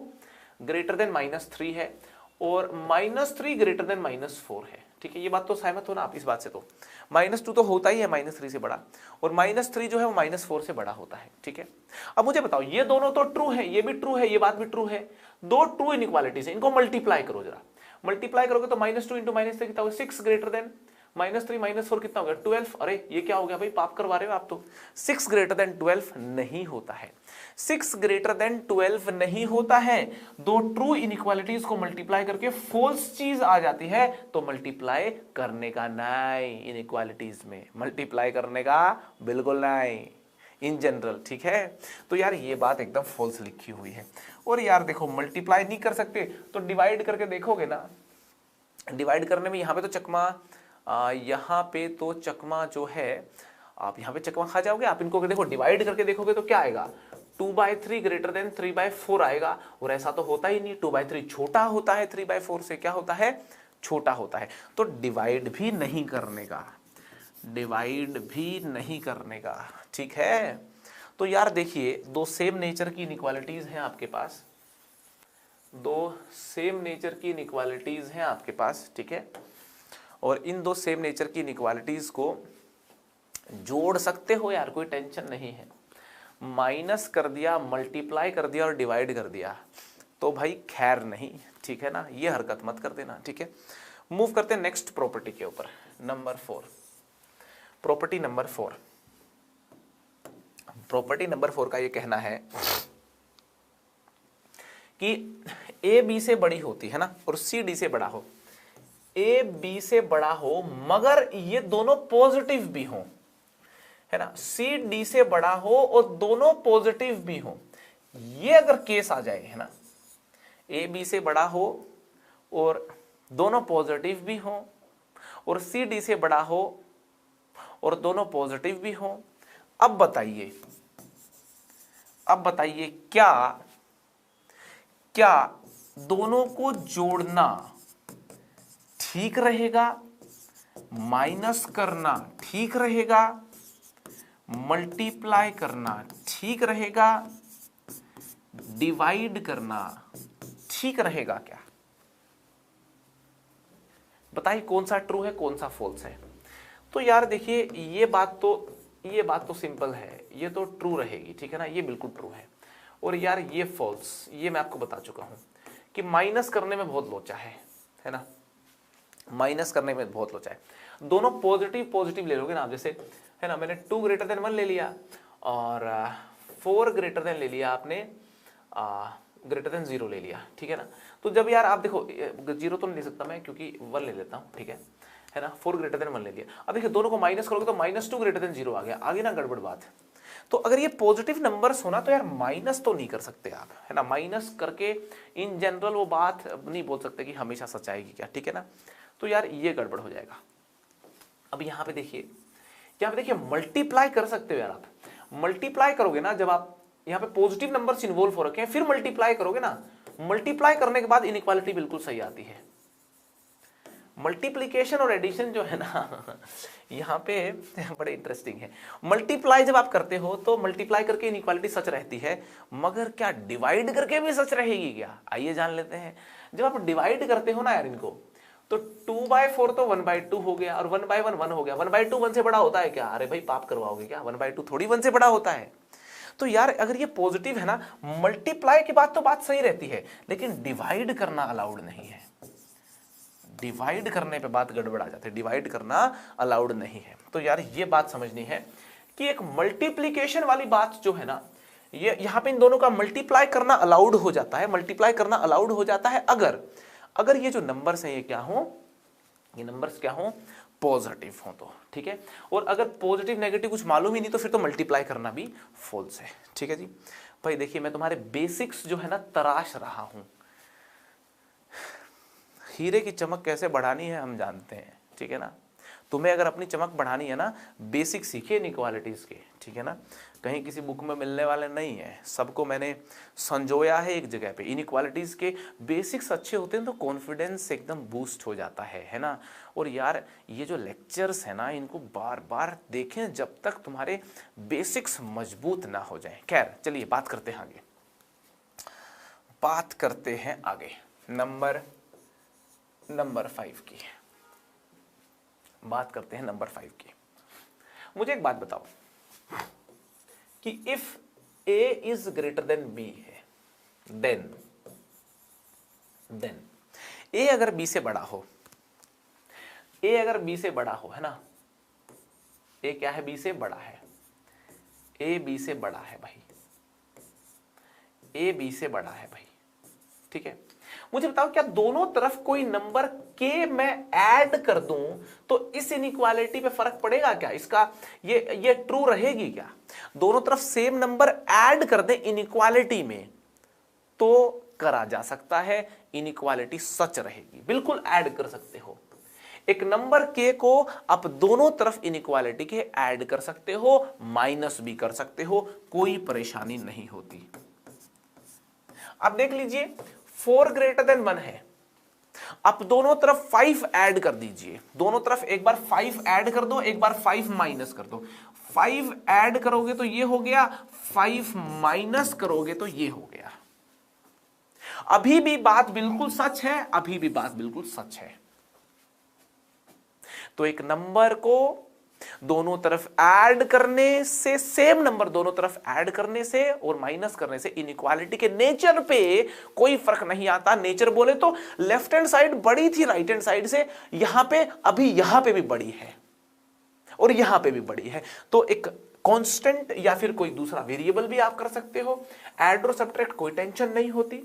ग्रेटर देन -3 है, और -3 ग्रेटर देन -4 है। ठीक है, ये बात तो सहमत हो ना आप इस बात से? तो -2 तो होता ही है -3 से बड़ा, और -3 जो है वो -4 से बड़ा होता है। ठीक है, अब मुझे बताओ ये दोनों तो ट्रू है, ये भी ट्रू है, ये बात भी ट्रू है, दो ट्रू इनइक्वालिटीज है, इनको मल्टीप्लाई करो जरा। मल्टीप्लाई करोगे तो -2 इंटू -3 कितना होगा? 6 ग्रेटर देन -3 -4 कितना हो गया? 12। अरे ये क्या हो गया भाई, पाप करवा रहे हो आप तो। 6 ग्रेटर देन 12 नहीं होता है, 6 ग्रेटर देन 12 नहीं होता है। दो ट्रू इनइक्वालिटीज को मल्टीप्लाई करके फॉल्स चीज आ जाती है, तो मल्टीप्लाई करने का नहीं, इनइक्वालिटीज में मल्टीप्लाई करने का बिल्कुल नहीं इन जनरल। ठीक है, तो यार ये बात एकदम फॉल्स लिखी हुई है। और यार देखो मल्टीप्लाई नहीं कर सकते तो डिवाइड करके देखोगे ना, डिवाइड करने में यहाँ पे तो चकमा, यहाँ पे तो चकमा जो है, आप यहाँ पे चकमा खा जाओगे आप। इनको देखो डिवाइड करके देखोगे तो क्या आएगा? 2/3 ग्रेटर देन 3/4 आएगा, और ऐसा तो होता ही नहीं, 2/3 छोटा होता है 3/4 से, क्या होता है? छोटा होता है। तो डिवाइड भी नहीं करने का, डिवाइड भी नहीं करने का। ठीक है, तो यार देखिए दो सेम नेचर की इनइक्वालिटीज हैं आपके पास, दो सेम नेचर की इनइक्वालिटीज हैं आपके पास। ठीक है, और इन दो सेम नेचर की इनइक्वालिटीज को जोड़ सकते हो यार, कोई टेंशन नहीं है। माइनस कर दिया, मल्टीप्लाई कर दिया और डिवाइड कर दिया तो भाई खैर नहीं। ठीक है ना, ये हरकत मत कर देना। ठीक है, मूव करते हैं नेक्स्ट प्रॉपर्टी के ऊपर, number 4। Property number 4, property number 4 का ये कहना है कि ए बी से बड़ी होती है ना, और सी डी से बड़ा हो, ए बी से बड़ा हो मगर ये दोनों पॉजिटिव भी हो, है ना, सी डी से बड़ा हो और दोनों पॉजिटिव भी हो, ये अगर केस आ जाए, है ना, ए बी से बड़ा हो और दोनों पॉजिटिव भी हो, और सी डी से बड़ा हो और दोनों पॉजिटिव भी हो, अब बताइए, अब बताइए क्या क्या दोनों को जोड़ना ठीक रहेगा, माइनस करना ठीक रहेगा, मल्टीप्लाई करना ठीक रहेगा, डिवाइड करना ठीक रहेगा क्या? बताइए कौन सा ट्रू है कौन सा फॉल्स है? तो यार देखिए ये बात तो सिंपल है, ये तो ट्रू रहेगी। ठीक है ना, ये बिल्कुल ट्रू है। और यार ये फॉल्स, ये मैं आपको बता चुका हूं कि माइनस करने में बहुत लोचा है ना, माइनस करने में बहुत लोचा है। दोनों पॉजिटिव पॉजिटिव ले लोगे ना आप, जैसे है ना, मैंने 2 ग्रेटर देन 1 ले लिया और 4 ग्रेटर देन ले लिया आपने, ग्रेटर देन 0 ले लिया। ठीक है ना, तो जब यार आप देखो 0 तो नहीं ले सकता मैं क्योंकि 1 ले लेता हूं। ठीक है ना, 4 ग्रेटर देन 1 ले लिया। अब देखिए दोनों को माइनस करोगे तो -2 ग्रेटर देन 0 आ गया, आगे ना गड़बड़ बात। तो अगर ये पॉजिटिव नंबर्स होना तो यार माइनस तो नहीं कर सकते आप, है ना, माइनस करके इन जनरल वो बात नहीं बोल सकते कि हमेशा सच आएगी क्या। ठीक है ना, तो यार ये गड़बड़ हो जाएगा। अब यहाँ पे देखिए, मल्टीप्लाई कर सकते हो यार आप, मल्टीप्लाई करोगे ना, जब आप यहाँ पे पॉजिटिव नंबर्स इन्वॉल्व हो रखे हैं फिर मल्टीप्लाई करोगे ना, मल्टीप्लाई करने के बाद इनइक्वालिटी बिल्कुल सही आती है। मल्टीप्लिकेशन और एडिशन जो है ना यहाँ पे बड़े इंटरेस्टिंग है। मल्टीप्लाई जब आप करते हो तो मल्टीप्लाई करके इनइक्वालिटी सच रहती है, मगर क्या डिवाइड करके भी सच रहेगी क्या? आइए जान लेते हैं। जब आप डिवाइड करते हो ना यार इनको, तो 2/4 तो 1/2 हो गया और 1/1 1 हो गया। 1/2 1 से बड़ा होता है क्या? अरे भाई पाप करवाओगे क्या? 1/2 थोड़ी 1 से बड़ा होता है। तो यार अगर ये पॉजिटिव है ना, मल्टीप्लाई की बात तो बात सही रहती है, लेकिन डिवाइड करना अलाउड नहीं है। डिवाइड करने पे बात गड़बड़ा जाती है, डिवाइड करना अलाउड नहीं है। तो यार ये बात समझनी है कि एक मल्टीप्लिकेशन वाली बात जो है ना, ये यहां पे इन दोनों का मल्टीप्लाई करना अलाउड हो जाता है, मल्टीप्लाई करना अलाउड हो जाता है अगर ये जो नंबर्स हैं ये क्या हो, ये नंबर्स क्या हो, पॉजिटिव हो तो, ठीक है। और अगर पॉजिटिव नेगेटिव कुछ मालूम ही नहीं तो फिर तो मल्टीप्लाई करना भी फॉल्स है, ठीक है जी। भाई देखिए मैं तुम्हारे बेसिक्स जो है ना तराश रहा हूं। हीरे की चमक कैसे बढ़ानी है हम जानते हैं, ठीक है ना। तुम्हें अगर अपनी चमक बढ़ानी है ना, बेसिक सीखिए इनइक्वालिटीज के, ठीक है ना। कहीं किसी बुक में मिलने वाले नहीं है, सबको मैंने संजोया है एक जगह पे। इनइक्वालिटीज के बेसिक्स अच्छे होते हैं तो कॉन्फिडेंस एकदम बूस्ट हो जाता है ना। और यार ये जो लेक्चर्स है ना इनको बार बार देखें जब तक तुम्हारे बेसिक्स मजबूत ना हो जाए। खैर चलिए बात करते हैं आगे, बात करते हैं आगे नंबर 5 की, बात करते हैं नंबर 5 की। मुझे एक बात बताओ कि if a is greater than b है, देन a अगर b से बड़ा हो, a अगर b से बड़ा हो, है ना, a क्या है, b से बड़ा है, a b से बड़ा है भाई, a b से बड़ा है भाई, ठीक है। मुझे बताओ क्या दोनों तरफ कोई नंबर k मैं ऐड कर दूं तो इस इनइक्वालिटी पे फर्क पड़ेगा क्या? इसका ये ट्रू रहेगी क्या? दोनों तरफ सेम नंबर ऐड कर दें इनइक्वालिटी में तो करा जा सकता है, इनइक्वालिटी सच रहेगी। बिल्कुल ऐड कर सकते हो एक नंबर k को, आप दोनों तरफ इनइक्वालिटी के ऐड कर सकते हो, माइनस भी कर सकते हो, कोई परेशानी नहीं होती। अब देख लीजिए 4 ग्रेटर देन 1 है, आप दोनों तरफ 5 ऐड कर दीजिए, दोनों तरफ एक बार 5 ऐड कर दो, एक बार 5 माइनस कर दो। 5 ऐड करोगे तो ये हो गया, 5 माइनस करोगे तो ये हो गया। अभी भी बात बिल्कुल सच है, अभी भी बात बिल्कुल सच है। तो एक नंबर को दोनों तरफ ऐड करने से, सेम नंबर दोनों तरफ ऐड करने से और माइनस करने से इनइक्वालिटी के नेचर पे कोई फर्क नहीं आता। नेचर बोले तो लेफ्ट हैंड साइड बड़ी थी राइट हैंड साइड से, यहां पे अभी यहां पे भी बड़ी है और यहां पे भी बड़ी है, तो एक कांस्टेंट या फिर कोई दूसरा वेरिएबल भी आप कर सकते हो। ऐड और सब्ट्रैक्ट कोई टेंशन नहीं होती।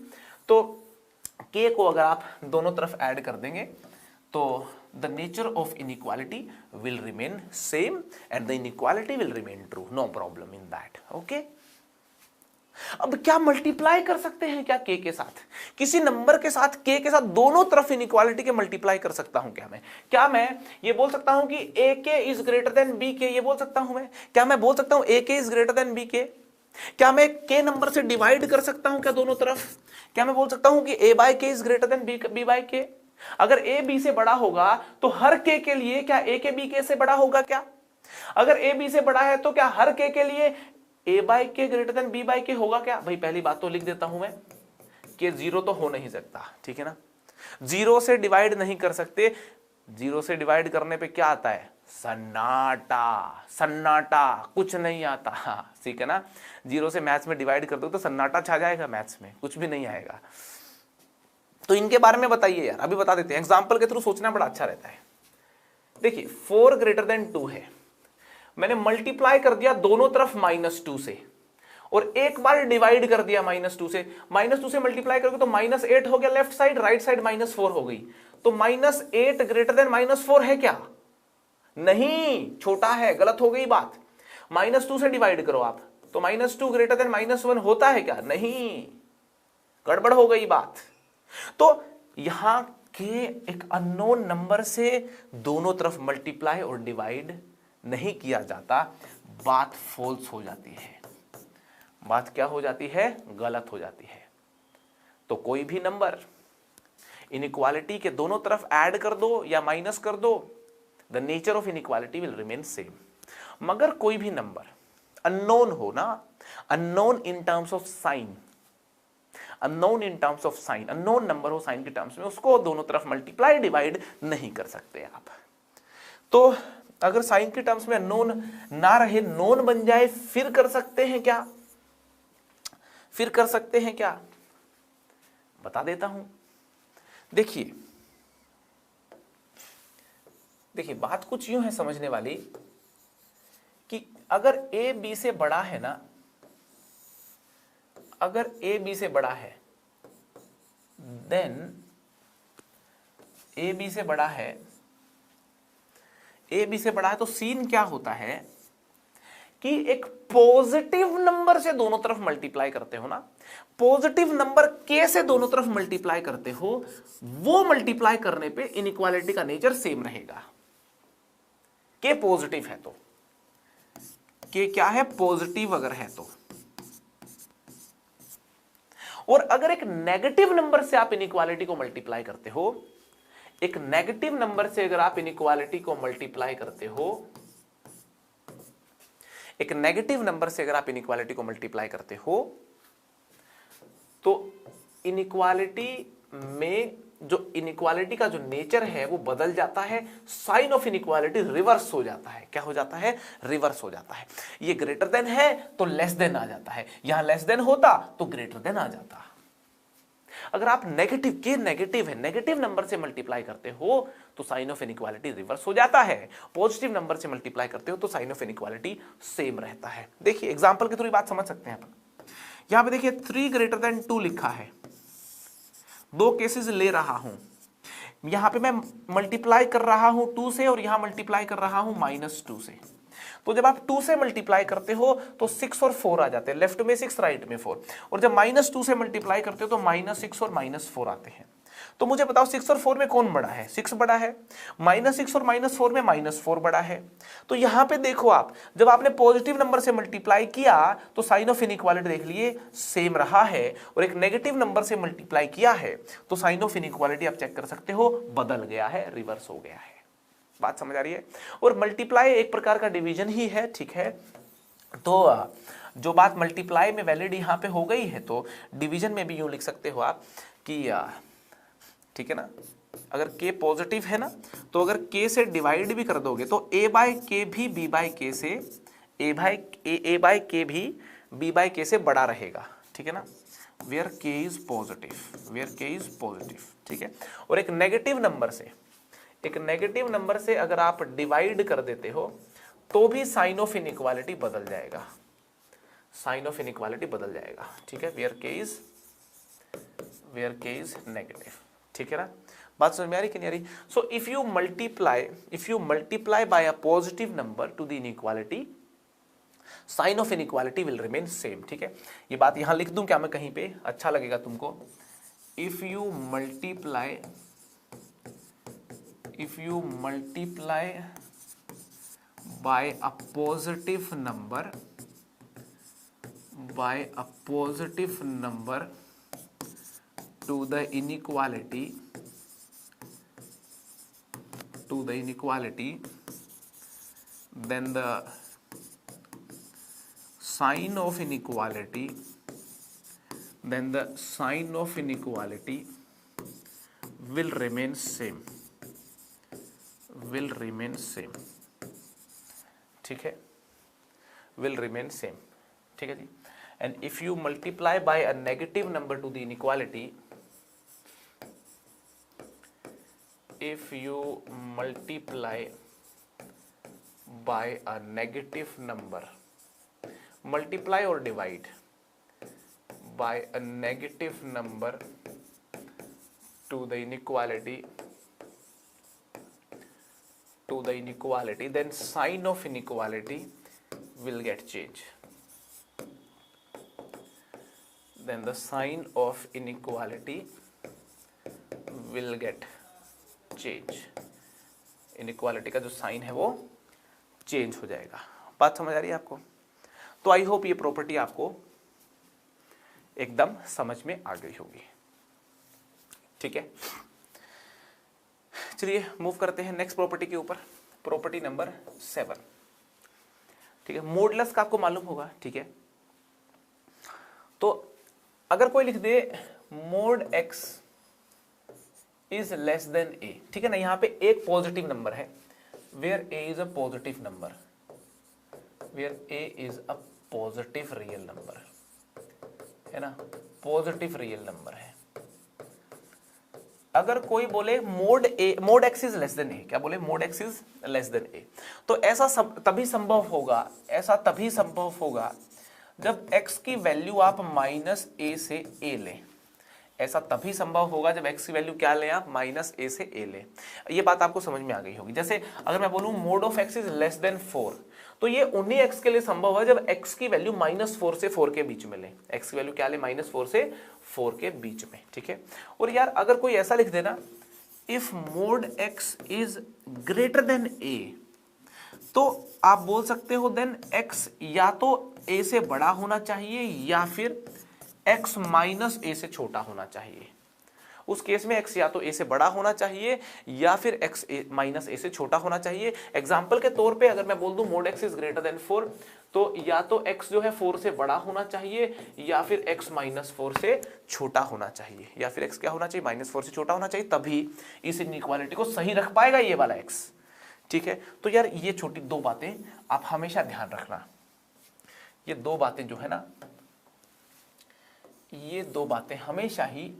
तो k को अगर आप दोनों तरफ ऐड कर देंगे तो the nature of inequality will remain same and the inequality will remain true, no problem in that, okay। अब क्या मल्टीप्लाई कर सकते हैं क्या k के साथ? किसी नंबर के साथ k के साथ दोनों तरफ इनइक्वालिटी के मल्टीप्लाई कर सकता हूं क्या मैं ये बोल सकता हूं कि ak is greater then bk, ये बोल सकता हूं मैं? क्या मैं बोल सकता हूं ak is greater then bk? क्या मैं k नंबर से डिवाइड कर सकता हूं क्या दोनों तरफ? क्या मैं बोल सकता हूं कि a by k is greater than b by k? अगर a b से बड़ा होगा तो हर k के लिए क्या a के b k से बड़ा होगा क्या? अगर a b से बड़ा है तो क्या हर k के लिए a by k greater than b by k होगा क्या? भाई पहली बात तो लिख देता हूं मैं कि जीरो तो हो नहीं सकता, ठीक है ना। जीरो से डिवाइड नहीं कर सकते, जीरो से डिवाइड करने पे क्या आता है? सन्नाटा, सन्नाटा, कुछ नहीं आता, ठीक है ना। जीरो से मैथ्स में डिवाइड कर दो तो सन्नाटा छा जाएगा, मैथ्स में कुछ भी नहीं आएगा। तो इनके बारे में बताइए यार, अभी बता देते हैं, एग्जाम्पल के थ्रू सोचना बड़ा अच्छा रहता है। देखिए 4 ग्रेटर देन 2 है, मैंने मल्टीप्लाई कर दिया दोनों तरफ -2 से और एक बार डिवाइड कर दिया -2 से। -2 से मल्टीप्लाई करोगे तो -8 हो गया लेफ्ट साइड, राइट साइड -4 हो गई। तो -8 ग्रेटर देन -4 है क्या? नहीं, छोटा है, गलत हो गई बात। -2 से डिवाइड करो आप तो -2 ग्रेटर देन -1 होता है क्या? नहीं, गड़बड़ हो गई बात। तो यहां के एक अननोन नंबर से दोनों तरफ मल्टीप्लाई और डिवाइड नहीं किया जाता, बात फॉल्स हो जाती है। बात क्या हो जाती है? गलत हो जाती है। तो कोई भी नंबर इनइक्वालिटी के दोनों तरफ ऐड कर दो या माइनस कर दो, the nature of inequality will remain same. मगर कोई भी नंबर अननोन हो ना, unknown in terms of sine, unknown in terms of sine, unknown number हो साइन के टर्म्स में, उसको दोनों तरफ मल्टीप्लाई डिवाइड नहीं कर सकते आप। तो अगर साइन के टर्म्स में अननोन ना रहे, नोन बन जाए, फिर कर सकते हैं क्या? फिर कर सकते हैं क्या? बता देता हूं। देखिए बात कुछ यूं है समझने वाली कि अगर a b से बड़ा है ना, अगर a b से बड़ा है, देन a b से बड़ा है, ए बी से बड़ा है, तो सीन क्या होता है कि एक पॉजिटिव नंबर से दोनों तरफ मल्टीप्लाई करते हो ना, पॉजिटिव नंबर के से दोनों तरफ मल्टीप्लाई करते हो, वो मल्टीप्लाई करने पे इनइक्वालिटी का नेचर सेम रहेगा। के पॉजिटिव है तो, के क्या है, पॉजिटिव अगर है तो। और अगर एक नेगेटिव नंबर से आप इनइक्वालिटी को मल्टीप्लाई करते हो, एक नेगेटिव नंबर से अगर आप इनइक्वालिटी को मल्टीप्लाई करते हो, एक नेगेटिव नंबर से अगर आप इनइक्वालिटी को मल्टीप्लाई करते हो, तो इनइक्वालिटी में जो इनइक्वालिटी का जो नेचर है वो बदल जाता है, साइन ऑफ इनइक्वालिटी रिवर्स हो जाता है। क्या हो जाता है, रिवर्स हो जाता है। ये ग्रेटर देन है तो लेस देन आ जाता है, यहां लेस देन होता तो ग्रेटर देन आ जाता। अगर आप नेगेटिव, के नेगेटिव है, नेगेटिव नंबर से मल्टीप्लाई करते हो तो साइन ऑफ इनइक्वालिटी रिवर्स हो जाता है, पॉजिटिव नंबर से मल्टीप्लाई करते हो तो साइन ऑफ इनइक्वालिटी सेम रहता है। देखिए एग्जांपल के थ्रू बात समझ सकते हैं अपन। यहां पे देखिए 3 ग्रेटर देन 2 लिखा है, दो केसेस ले रहा हूं, यहां पे मैं मल्टीप्लाई कर रहा हूं 2 से और यहां मल्टीप्लाई कर रहा हूं -2 से। तो जब आप 2 से मल्टीप्लाई करते हो तो 6 और 4 आ जाते हैं, लेफ्ट में 6 राइट में 4, और जब -2 से मल्टीप्लाई करते हो तो -6 और -4 आते हैं। तो मुझे बताओ 6 और 4 में कौन बड़ा है, 6 बड़ा है, -6 और -4 में -4 बड़ा है। तो यहां पे देखो आप, जब आपने पॉजिटिव नंबर से मल्टीप्लाई किया तो साइन ऑफ इनइक्वालिटी देख लिए सेम रहा है, और एक नेगेटिव नंबर से मल्टीप्लाई किया है तो साइन ऑफ इनइक्वालिटी आप चेक कर सकते हो बदल गया है, रिवर्स हो गया है। बात समझ आ रही है। और मल्टीप्लाई एक प्रकार का डिवीजन ही है, ठीक है। तो जो बात मल्टीप्लाई में वैलिड यहां पे हो गई है, तो डिवीजन में भी यूं लिख सकते हो आप कि ठीक है ना, अगर k पॉजिटिव है ना, तो अगर k से डिवाइड भी कर दोगे तो a बाय के भी b बाय के से, a बाय के भी b बाय के से बड़ा रहेगा, ठीक है ना, where k is positive, where k is positive, ठीक है। और एक नेगेटिव नंबर से अगर आप डिवाइड कर देते हो तो भी साइन ऑफ इनइक्वालिटी बदल जाएगा, साइन ऑफ इनइक्वालिटी बदल जाएगा, ठीक है, वेयर k इज नेगेटिव, ठीक है ना। बात समझ में आ रही कि नहीं आ रही। So if you multiply by a positive number to the inequality, sign of inequality will remain same, ठीक है। ये बात यहां लिख दूं क्या मैं कहीं पे, अच्छा लगेगा तुमको। If you multiply by a positive number to the inequality, then the sign of inequality will remain same, ठीक है, will remain same, ठीक है जी। and if you multiply by a negative number to the inequality, if you multiply by a negative number, multiply or divide by a negative number to the inequality, then sign of inequality will get change, then the sign of inequality will get change, inequality का जो साइन है वो चेंज हो जाएगा। बात समझ आ रही है आपको। तो आई होप ये प्रॉपर्टी आपको एकदम समझ में आ गई होगी, ठीक है। चलिए मूव करते हैं नेक्स्ट प्रॉपर्टी के ऊपर, प्रॉपर्टी नंबर 7, ठीक है। मॉडुलस का आपको मालूम होगा, ठीक है। तो अगर कोई लिख दे mod x is less than a, ठीक है ना, यहां पे एक पॉजिटिव नंबर है, where a is a positive number, where a is a positive real number, है ना, पॉजिटिव रियल नंबर है। अगर कोई बोले mod x is less than a, क्या बोले, mod x is less than a, तो ऐसा तभी संभव होगा जब x की वैल्यू आप -a से a लें। ऐसा तभी संभव होगा जब x की वैल्यू क्या लें आप, माइनस a से a लें। ये बात आपको समझ में आ गई होगी। जैसे अगर मैं बोलूं mode of x is less then 4, तो ये उन्हीं x के लिए संभव है जब x की वैल्यू -4 से 4 के बीच में ले। x की वैल्यू क्या ले, -4 से 4 के बीच में, ठीक है। और यार अगर कोई ऐसा लिख देना if mode x is greater then a, तो आप बोल सकते हो देन x या तो a से बड़ा होना चाहिए या फिर x माइनस a से छोटा होना चाहिए। उस केस में x या तो a से बड़ा होना चाहिए या फिर x माइनस a से छोटा होना चाहिए। एग्जाम्पल के तौर पे अगर मैं बोल दूं mode x is greater then 4, तो या तो x जो है 4 से बड़ा होना चाहिए या फिर x माइनस 4 से छोटा होना चाहिए, या फिर x क्या होना चाहिए, -4 से छोटा होना चाहिए, तभी इस इनइक्वालिटी को सही रख पाएगा ये वाला x, ठीक है। तो यार ये छोटी दो बातें आप हमेशा ध्यान रखना, ये दो बातें जो है ना, ये दो बातें हमेशा ही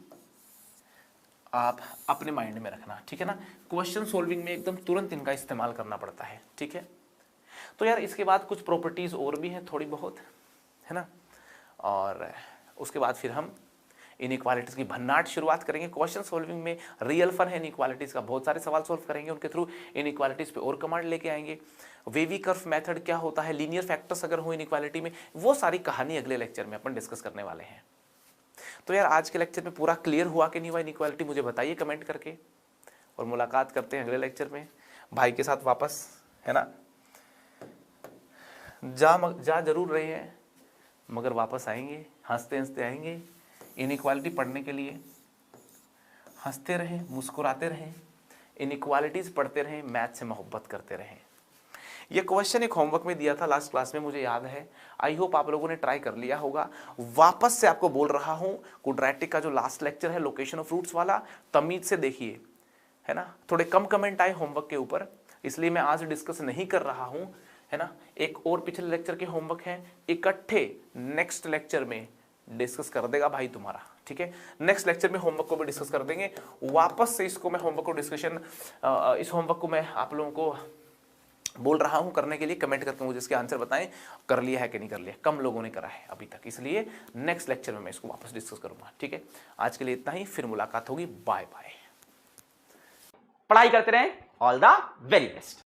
आप अपने माइंड में रखना, ठीक है ना। क्वेश्चन सॉल्विंग में एकदम तुरंत इनका इस्तेमाल करना पड़ता है, ठीक है। तो यार इसके बाद कुछ प्रॉपर्टीज और भी हैं थोड़ी बहुत, है ना, और उसके बाद फिर हम इनइक्वालिटीज की भन्नाट शुरुआत करेंगे। क्वेश्चन सॉल्विंग में रियल फन है इनइक्वालिटीज का, बहुत सारे सवाल सॉल्व करेंगे, उनके थ्रू इनइक्वालिटीज पे और कमांड लेके आएंगे। वेवी कर्व मेथड क्या होता है, लीनियर फैक्टर्स अगर हो इनइक्वालिटी में, वो सारी कहानी अगले लेक्चर में अपन डिस्कस करने वाले हैं। तो यार आज के लेक्चर में पूरा क्लियर हुआ कि नहीं हुआ इनइक्वालिटी, मुझे बताइए कमेंट करके, और मुलाकात करते हैं अगले लेक्चर में भाई के साथ वापस, है ना। जा जरूर रहे हैं मगर वापस आएंगे, हंसते हंसते आएंगे इनइक्वालिटी पढ़ने के लिए। हंसते रहें, मुस्कुराते रहें, इनइक्वालिटीज पढ़ते रहें, मैथ से मोहब्बत करते रहें। ये क्वेश्चन एक होमवर्क में दिया था लास्ट क्लास में, मुझे याद है। आई होप आप लोगों ने ट्राई कर लिया होगा। वापस से आपको बोल रहा हूं, क्वाड्रेटिक का जो लास्ट लेक्चर है लोकेशन ऑफ रूट्स वाला, तमीज से देखिए, है ना। थोड़े कम कमेंट आए होमवर्क के ऊपर, इसलिए मैं आज डिस्कस नहीं कर रहा हूं, है ना। एक और पिछले लेक्चर के होमवर्क हैं, इकट्ठे नेक्स्ट लेक्चर में डिस्कस कर देगा भाई तुम्हारा, ठीक है। नेक्स्ट लेक्चर में होमवर्क को भी डिस्कस कर देंगे। वापस से इसको मैं होमवर्क को डिस्कशन, इस होमवर्क को मैं आप लोगों को बोल रहा हूं करने के लिए। कमेंट करके मुझे इसके आंसर बताएं, कर लिया है कि नहीं कर लिया। कम लोगों ने करा है अभी तक, इसलिए नेक्स्ट लेक्चर में मैं इसको वापस डिस्कस करूंगा, ठीक है। आज के लिए इतना ही, फिर मुलाकात होगी, बाय बाय। पढ़ाई करते रहें, ऑल द वेरी बेस्ट।